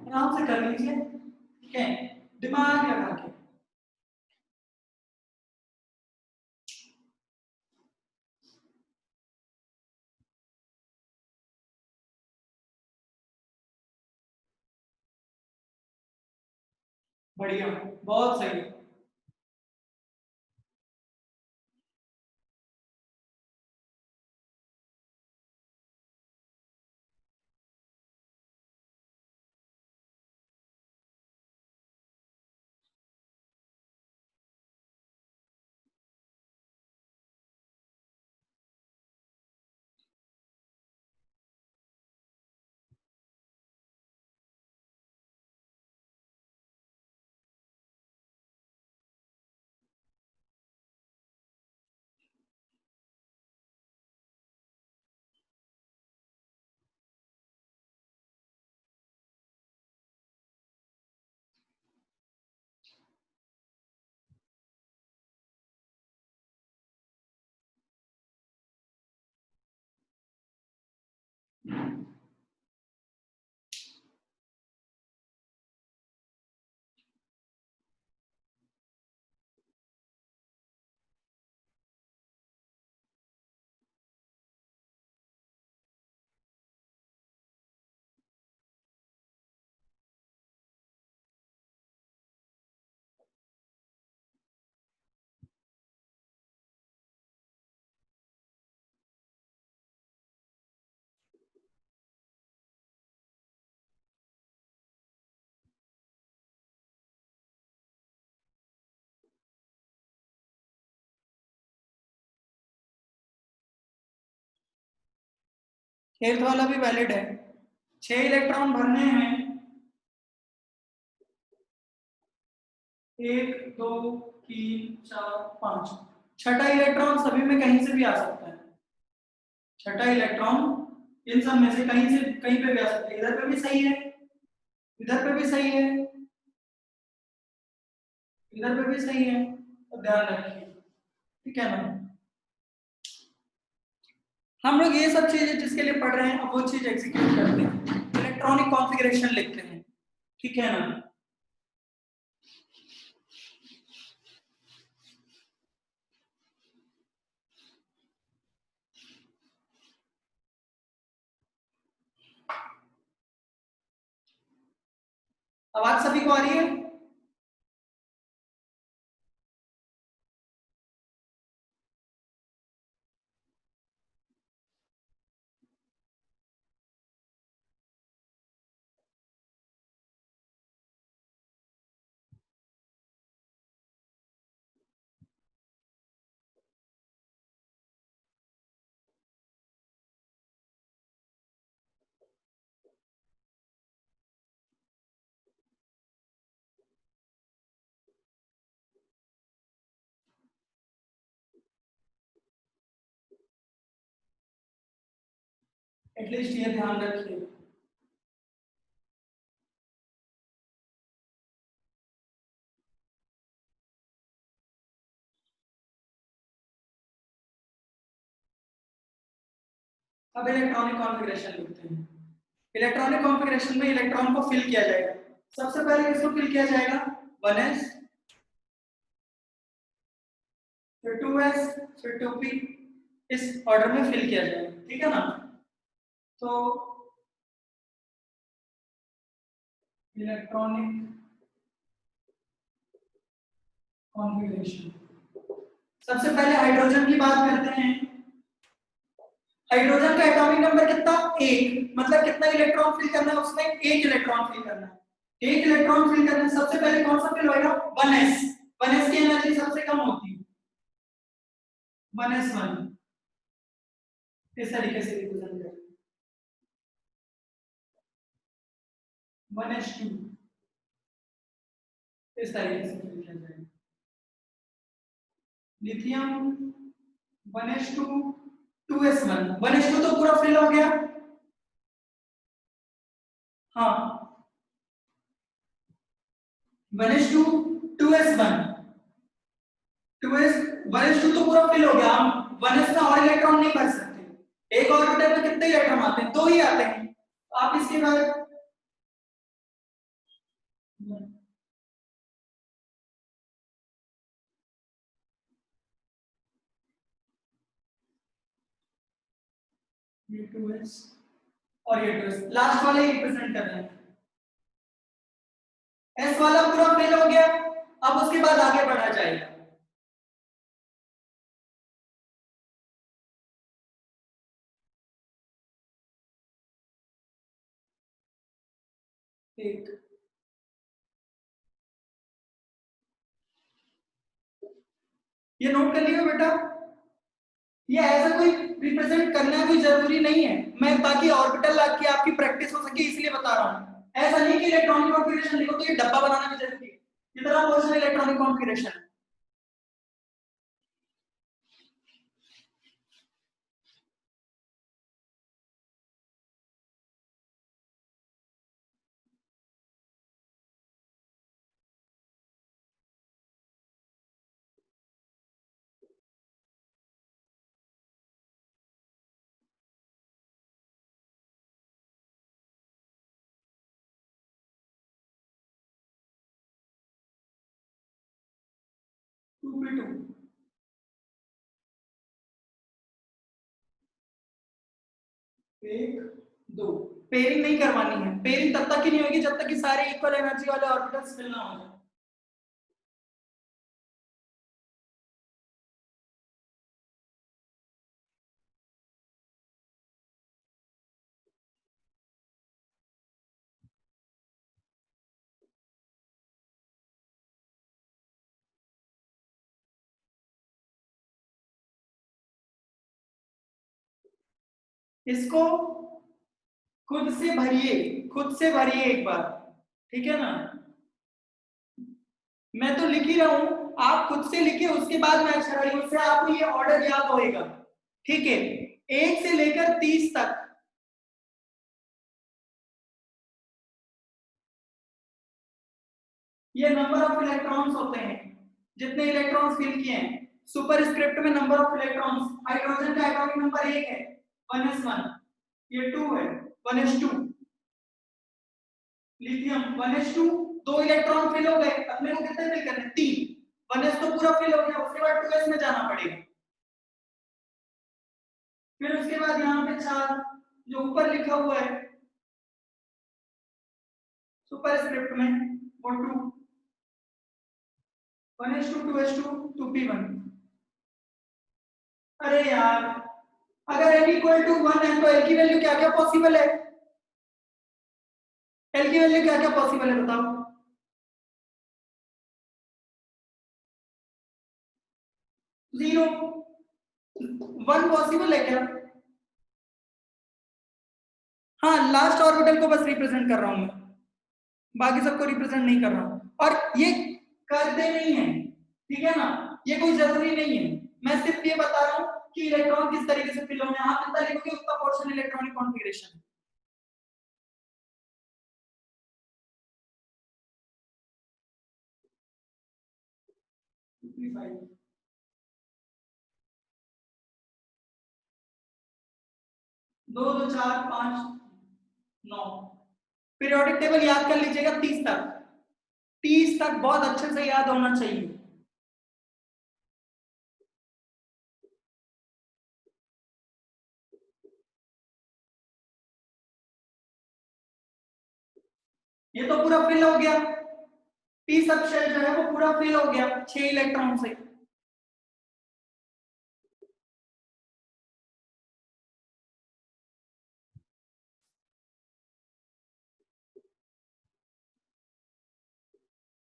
आराम से कर लीजिए, ठीक है, दिमाग लगा के। बढ़िया, बहुत सही। हेल्थ वाला भी वैलिड है। 6 इलेक्ट्रॉन भरने हैं, 1 2 3 4 5। छठा इलेक्ट्रॉन सभी में कहीं से भी आ सकता है। छठा इलेक्ट्रॉन इन सब में से कहीं पे भी आ सकता है। इधर पे भी सही है, इधर पे भी सही है, इधर पे भी सही है, तो ध्यान रखिए, ठीक है ना। हम लोग ये सब चीजें जिसके लिए पढ़ रहे हैं अब वो चीज एग्जीक्यूट करते हैं, इलेक्ट्रॉनिक कॉन्फ़िगरेशन लिखते हैं, ठीक है ना। आवाज सभी को आ रही है? एटलीस्ट ये ध्यान रखिए। अब इलेक्ट्रॉनिक कॉन्फ़िगरेशन लिखते हैं। इलेक्ट्रॉनिक कॉन्फ़िगरेशन में इलेक्ट्रॉन को फिल किया जाएगा। सबसे पहले किसको फिल किया जाएगा? 1s, फिर 2s, फिर 2p, इस ऑर्डर में फिल किया जाएगा, ठीक है ना। तो इलेक्ट्रॉनिक कॉन्फ़िगरेशन, सबसे पहले हाइड्रोजन की बात करते हैं। हाइड्रोजन का एटॉमिक नंबर कितना? 1। मतलब कितना इलेक्ट्रॉन फिल करना है उसमें? 1 इलेक्ट्रॉन फिल करना है। 1 इलेक्ट्रॉन फिल करना है, सबसे पहले कौन सा फिल होएगा? 1s। 1s की एनर्जी सबसे कम होती है, 1s1। इस तरीके से रिप्रेजेंट करें, 1s2, इस तरीके से फिल किया जाएगा। Lithium 1s2, 2s1। 1s2 तो पूरा फिल हो गया, हाँ। 1s2, 2s1, 2s, 1s2 तो पूरा फिल हो गया। हम 1s में और इलेक्ट्रॉन नहीं भर सकते। एक ऑर्बिटल में कितने इलेक्ट्रॉन आते हैं? 2 ही आते हैं। आप इसके बाद ये 2s और ये 2s लास्ट वाले रिप्रेजेंट कर रहे हैं। एस वाला पूरा फिल हो गया, अब उसके बाद आगे बढ़ा जाएगा। एक ये नोट कर लियो बेटा, ये ऐसा कोई रिप्रेजेंट करना कोई जरूरी नहीं है, मैं ताकि ऑर्बिटल की आपकी प्रैक्टिस हो सके इसलिए बता रहा हूँ। ऐसा नहीं कि इलेक्ट्रॉनिक कॉन्फ़िगरेशन लिखो तो ये डब्बा बनाना भी जरूरी है, कितना पोर्शन इलेक्ट्रॉनिक कॉन्फ़िगरेशन है। 2p2 एक दो, पेयरिंग नहीं करवानी है, पेयरिंग तब तक ही नहीं होगी जब तक कि सारे इक्वल एनर्जी वाले ऑर्बिटल्स फिल ना हो जाए। इसको खुद से भरिए एक बार, ठीक है ना। मैं तो लिख ही रहा हूं, आप खुद से लिखिए, उसके बाद मैं अक्षर भरिए, उससे आपको ये ऑर्डर याद होएगा। ठीक है, 1 से लेकर 30 तक ये नंबर ऑफ इलेक्ट्रॉन्स होते हैं, जितने इलेक्ट्रॉन्स फिल किए हैं। सुपर स्क्रिप्ट में नंबर ऑफ इलेक्ट्रॉन्स, हाइड्रोजन का एटॉमिक नंबर 1 है 1s1, ये 2 है 1s2, lithium 1s2, 2 electron fill हो गए, अपने को कितने फिल करने 3, 1s तो पूरा फिल हो गया, उसके बाद 2s में जाना पड़ेगा। फिर उसके बाद यहाँ पे 4 जो ऊपर लिखा हुआ है सुपर स्क्रिप्ट में वो 2, 1s2 2s2 2p1। अरे यार, अगर n इक्वल टू 1 है तो l की वैल्यू क्या क्या पॉसिबल है, l की वैल्यू क्या क्या पॉसिबल है बताओ। 0, 1 पॉसिबल है क्या? हाँ, लास्ट ऑर्बिटल को बस रिप्रेजेंट कर रहा हूं मैं, बाकी सबको रिप्रेजेंट नहीं कर रहा हूं, और ये करते नहीं है, ठीक है ना, ये कोई जरूरी नहीं है, मैं सिर्फ ये बता रहा हूं कि इलेक्ट्रॉन किस तरीके से फिल होंगे, आप जितना लिखोगे उतना portion electronic configuration. 55 2 2 4 5 9, periodic table याद कर लीजिएगा 30 तक, 30 तक बहुत अच्छे से याद होना चाहिए। ये तो पूरा फिल हो गया, पी सब शेल जो है वो पूरा फिल हो गया 6 इलेक्ट्रॉन से।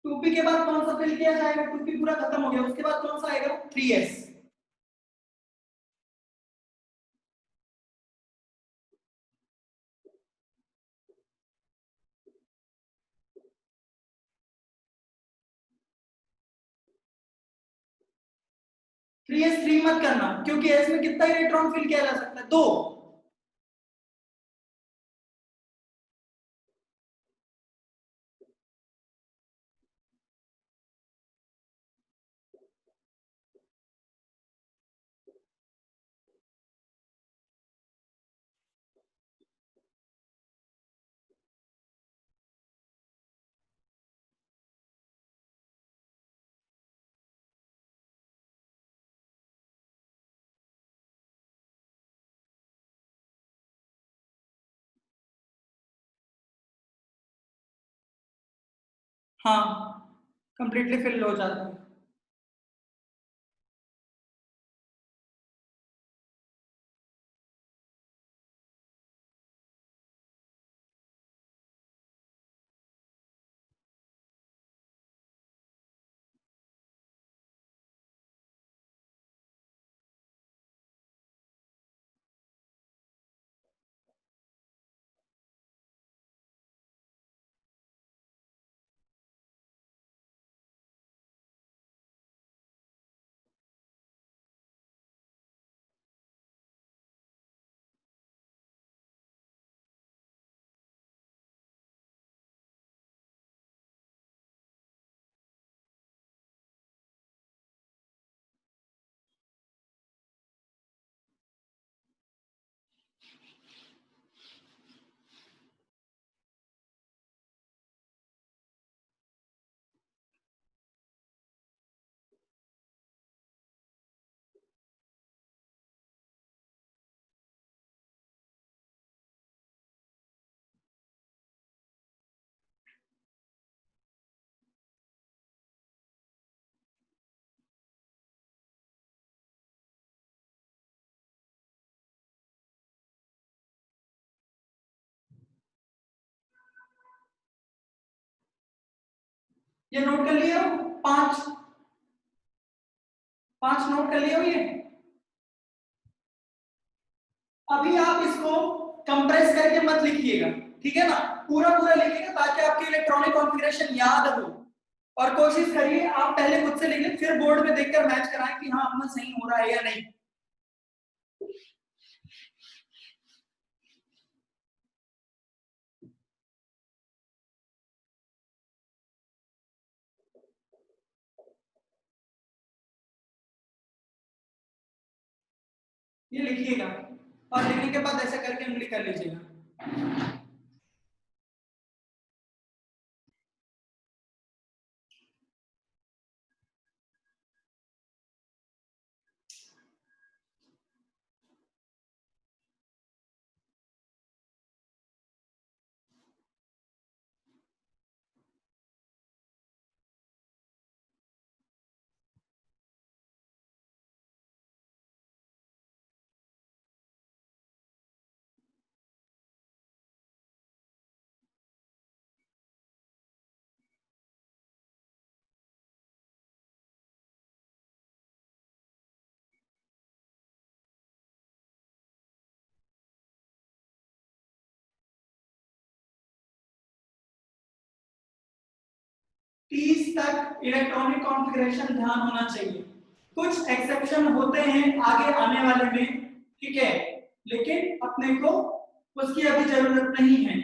टू पी के बाद कौन सा फिल किया जाएगा, टू पी पूरा खत्म हो गया, उसके बाद कौन सा आएगा 3s। थ्री एस थ्री मत करना, क्योंकि एस में कितना इलेक्ट्रॉन फिल किया जा सकता है 2, हाँ, कंप्लीटली फिल हो जाता है। ये नोट कर लिए हो? पांच, पांच नोट कर लिए हो ये? अभी आप इसको कंप्रेस करके मत लिखिएगा, ठीक है ना? पूरा पूरा लिखिएगा ताकि आपकी इलेक्ट्रॉनिक कॉन्फ़िगरेशन याद हो। और कोशिश करिए आप पहले खुद से लिख लें, फिर बोर्ड में देखकर मैच कराएं कि हाँ अपना सही हो रहा है या नहीं। ये लिखिएगा और लिखने के बाद ऐसा करके उंगली कर लीजिएगा। तीस तक इलेक्ट्रॉनिक कॉन्फ़िगरेशन ध्यान होना चाहिए। कुछ एक्सेप्शन होते हैं आगे आने वाले में, ठीक है, लेकिन अपने को उसकी अभी जरूरत नहीं है।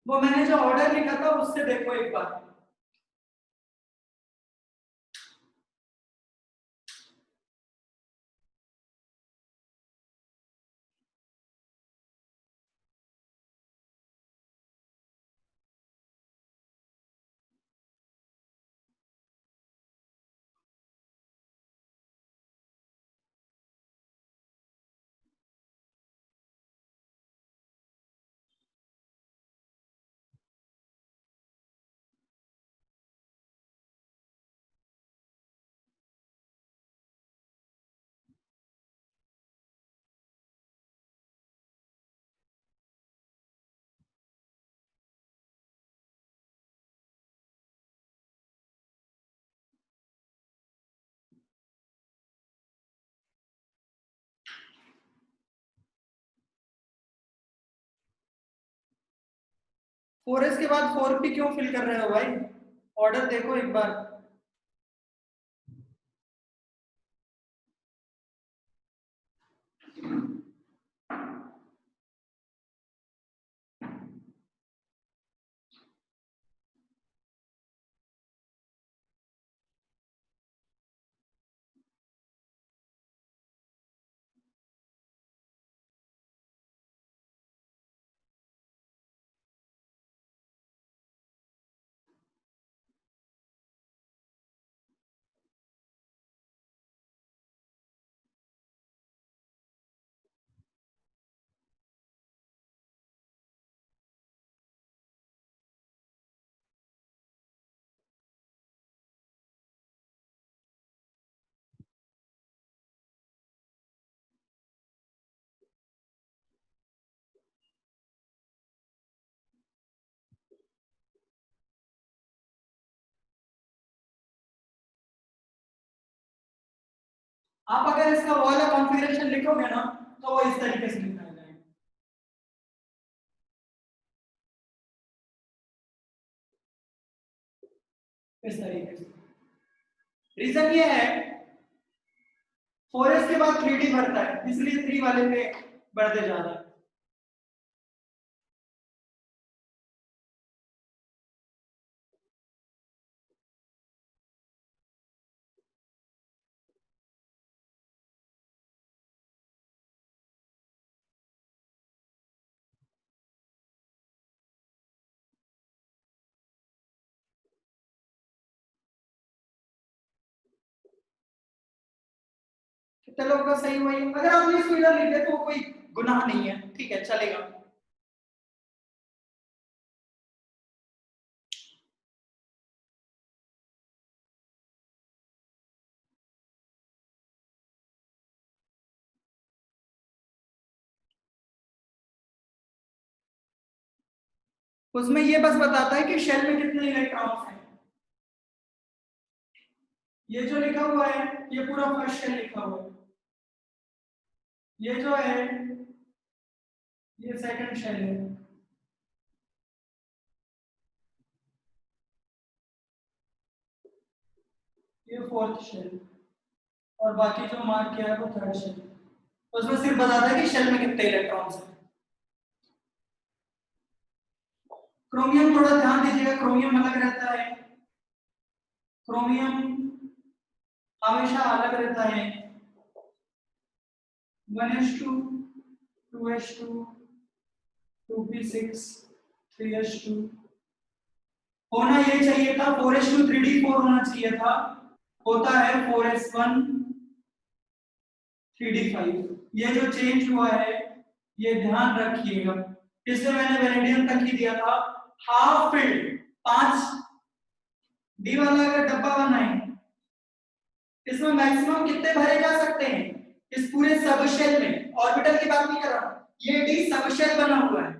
वो मैंने जो ऑर्डर लिखा था उससे देखो एक बार। फोर एस के बाद फोर पी क्यों फिल कर रहे हो भाई? ऑर्डर देखो एक बार। आप अगर इसका वो वाला कॉन्फ़िगरेशन लिखोगे ना तो वो इस तरीके से लिखा जाएगा। इस तरीके से। रीजन ये है 4s के बाद 3d बढ़ता है, इसलिए 3 वाले पे बढ़ते जा रहा है। कितने लोगों का सही हुआ ये? अगर आपने इसको इधर लिख दिया तो कोई गुनाह नहीं है, ठीक है, चलेगा। उसमें ये बस बताता है कि शेल में कितने इलेक्ट्रॉन्स हैं। ये जो लिखा हुआ है ये पूरा फर्स्ट शेल लिखा हुआ है, ये जो है ये सेकंड शेल है, ये फोर्थ शेल, और बाकी जो मार्क किया है वो थर्ड शेल। उसमें सिर्फ बताता है कि शेल में कितने इलेक्ट्रॉन्स हैं। क्रोमियम थोड़ा ध्यान दीजिएगा, क्रोमियम अलग रहता है। क्रोमियम हमेशा अलग रहता है। 1s2 2s2 2p6 3s2 होना ये चाहिए था 4s2 3d4 होना चाहिए था, होता है 4s1 3d5। ये जो चेंज हुआ है ये ध्यान रखिएगा। इसलिए मैंने वेनेडियम तक ही दिया था। हाफ फिल्ड 5 डी वाला अगर डब्बा बनाए इसमें मैक्सिमम कितने भरे जा सकते हैं इस पूरे सबशेल में? ऑर्बिटल की बात नहीं कर रहा हूं, ये डी सबशेल बना हुआ है,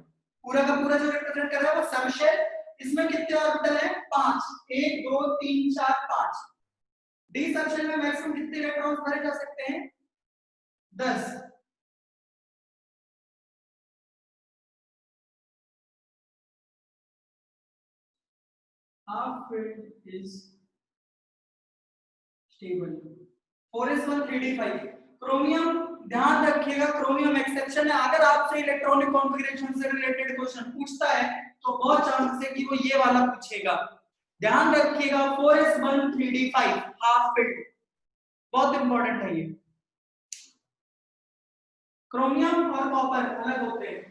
पूरा का पूरा जो रिप्रेजेंट कर रहा है वो सबशेल। इसमें कितने ऑर्बिटल हैं? 5, 1 2 3 4 5। डी सबशेल में मैक्सिमम कितने इलेक्ट्रॉन्स भरे जा सकते हैं? 10। Half field is stable. 4s1 3d5। Chromium ध्यान रखिएगा, क्रोमियम एक्सेप्शन है। अगर आपसे इलेक्ट्रॉनिक कॉन्फ़िगरेशन से रिलेटेड क्वेश्चन पूछता है तो बहुत चांसेस है कि वो ये वाला पूछेगा। ध्यान रखिएगा 4s1 3d5 हाफ फिल्ड, बहुत इंपॉर्टेंट है ये। क्रोमियम और कॉपर अलग होते हैं।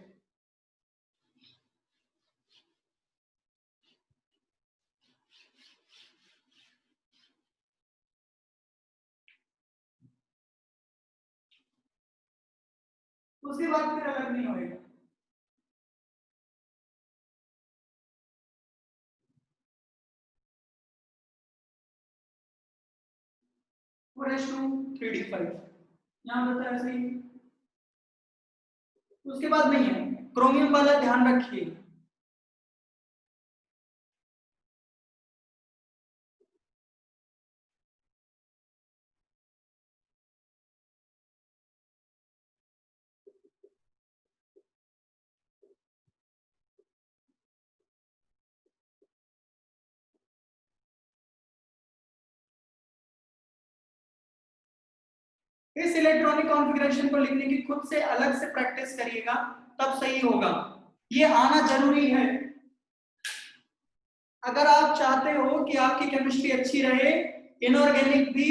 उसके बाद फिर अलग नहीं होएगा। 4s2 3d5 यहां होता है ऐसे ही। उसके बाद नहीं है, क्रोमियम वाला ध्यान रखिए। इस इलेक्ट्रॉनिक कॉन्फ़िगरेशन को लिखने की खुद से अलग से प्रैक्टिस करिएगा, तब सही होगा। ये आना जरूरी है। अगर आप चाहते हो कि आपकी केमिस्ट्री अच्छी रहे, इनऑर्गेनिक भी,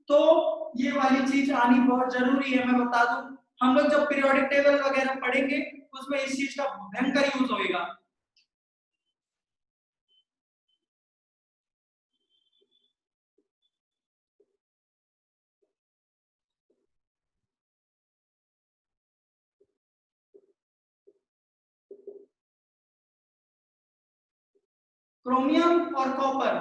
तो ये वाली चीज आनी बहुत जरूरी है। मैं बता दूं, हम लोग जब पीरियोडिक टेबल वगैरह पढ़ेंगे उसमें इस चीज का भयंकर यूज होएगा। क्रोमियम और कॉपर,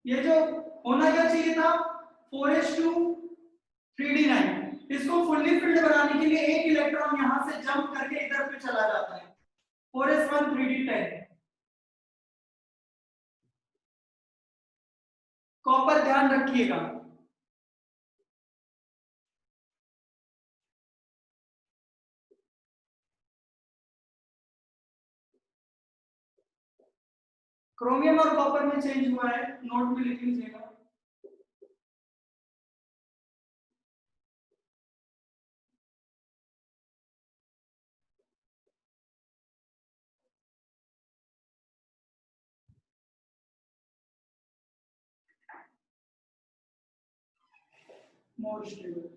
ये जो होना क्या चाहिए था 4s2 3d9। इसको फुल्ली फिल्ड बनाने के लिए एक इलेक्ट्रॉन यहां से जंप करके इधर पे चला जाता है। 4s1 3d10। कॉपर ध्यान रखिएगा, क्रोमियम और कॉपर में चेंज हुआ है, नोट में लिख लीजिएगा। More stable.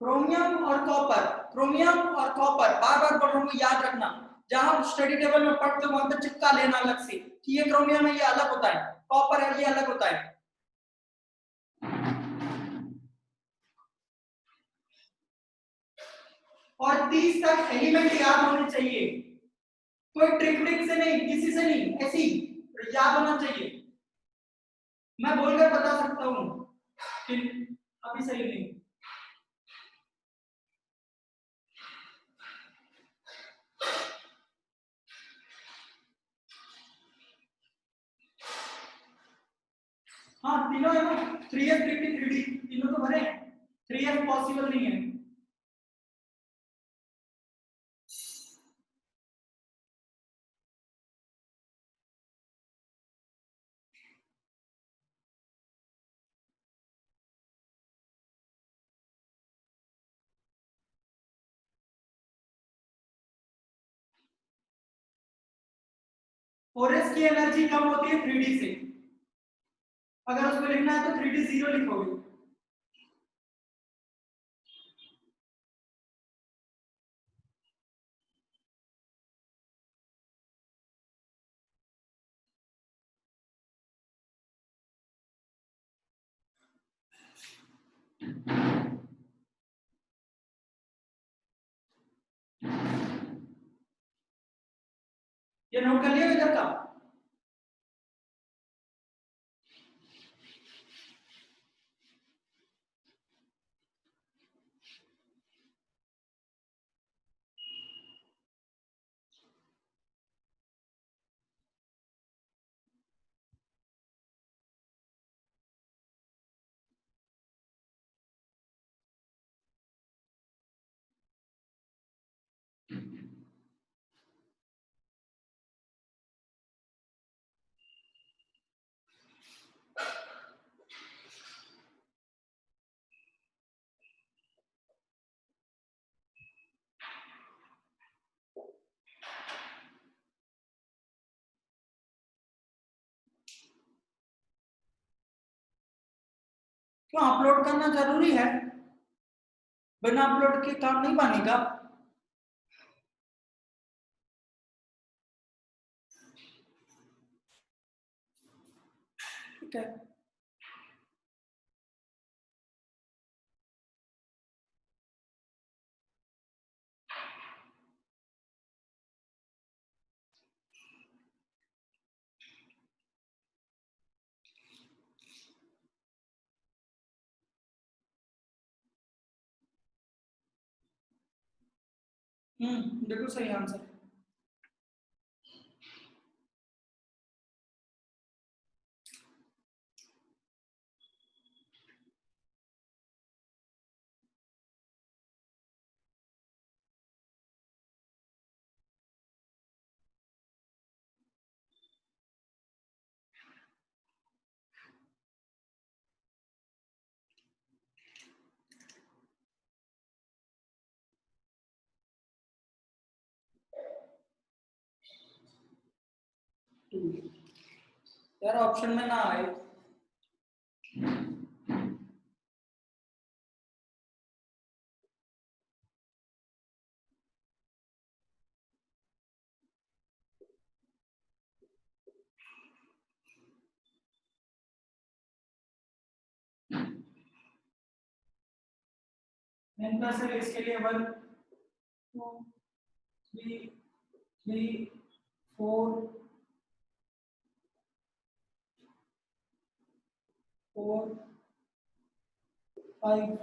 क्रोमियम और कॉपर बार बार बोल रहा हूँ, याद रखना। जहां स्टडी टेबल में पढ़ते हो वहां पे चिपका लेना अलग से कि ये क्रोमियम है, ये अलग होता है, कॉपर है, ये अलग होता है। और 30 तक एलिमेंट याद होने चाहिए, कोई ट्रिक ट्रिक से नहीं, किसी से नहीं, ऐसी याद होना चाहिए। मैं बोलकर बता सकता हूँ कि अभी सही नहीं। हाँ तीनों है ना, 3s 3d 3d तीनों तो भरे हैं, 3s पॉसिबल नहीं है।4s की एनर्जी कम होती है 3d से, अगर उसमें लिखना है तो 3d 0 लिखोगे। ये नोट कर लिया इधर का। क्यों अपलोड करना जरूरी है? बिना अपलोड के काम नहीं बनेगा। ठीक है, देखो सही आंसर। यार ऑप्शन में ना आए। n प्लस है, इसके लिए 1 2 3 3 4 4 5,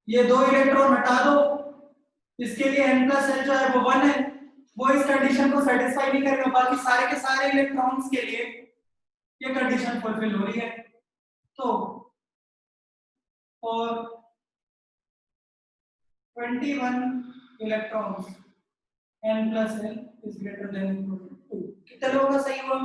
ये 2 इलेक्ट्रॉन हटा दो, इसके लिए n प्लस एल जो है वो 1 है, वो इस कंडीशन को सेटिस्फाई नहीं करेगा, बाकी सारे के सारे इलेक्ट्रॉन्स के लिए ये कंडीशन फुलफिल हो रही है। तो और 21 इलेक्ट्रॉन्स n प्लस l is greater than equal to 2, कितने लोगों का सही हुआ?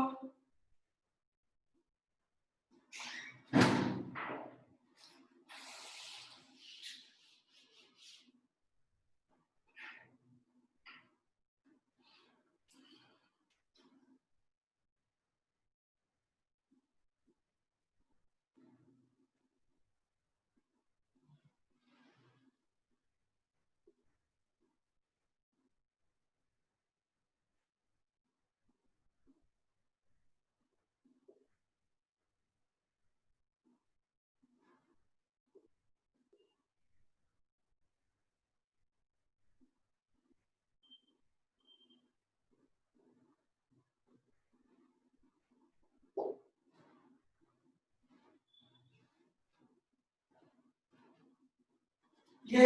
ये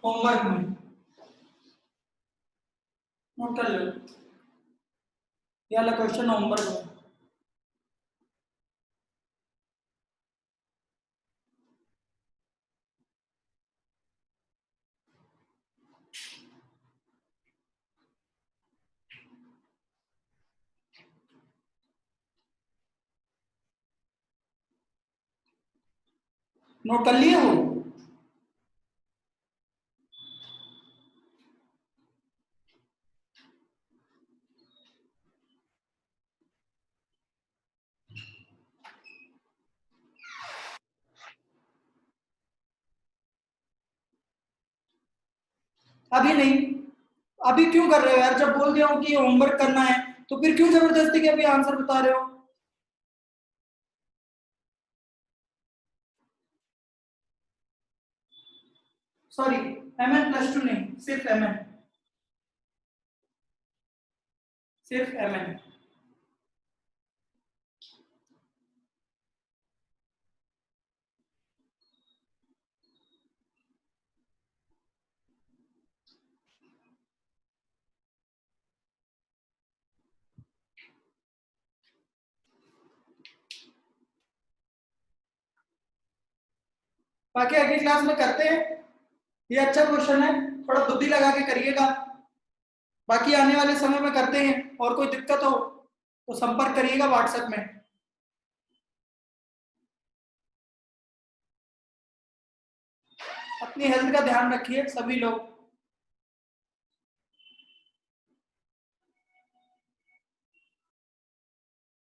होमवर्क में नोट कर लो, ये वाला क्वेश्चन होमवर्क में। नोट कर लिए हो? अभी नहीं, अभी क्यों कर रहे हो यार? जब बोल दिया हूं कि ये होमवर्क करना है तो फिर क्यों जबरदस्ती के अभी आंसर बता रहे हो? सॉरी, mn प्लस 2 नहीं, सिर्फ mn, सिर्फ mn। बाकी अगली क्लास में करते हैं, ये अच्छा क्वेश्चन है, थोड़ा बुद्धि लगा के करिएगा। बाकी आने वाले समय में करते हैं, और कोई दिक्कत हो तो संपर्क करिएगा व्हाट्सएप में। अपनी हेल्थ का ध्यान रखिए सभी लोग।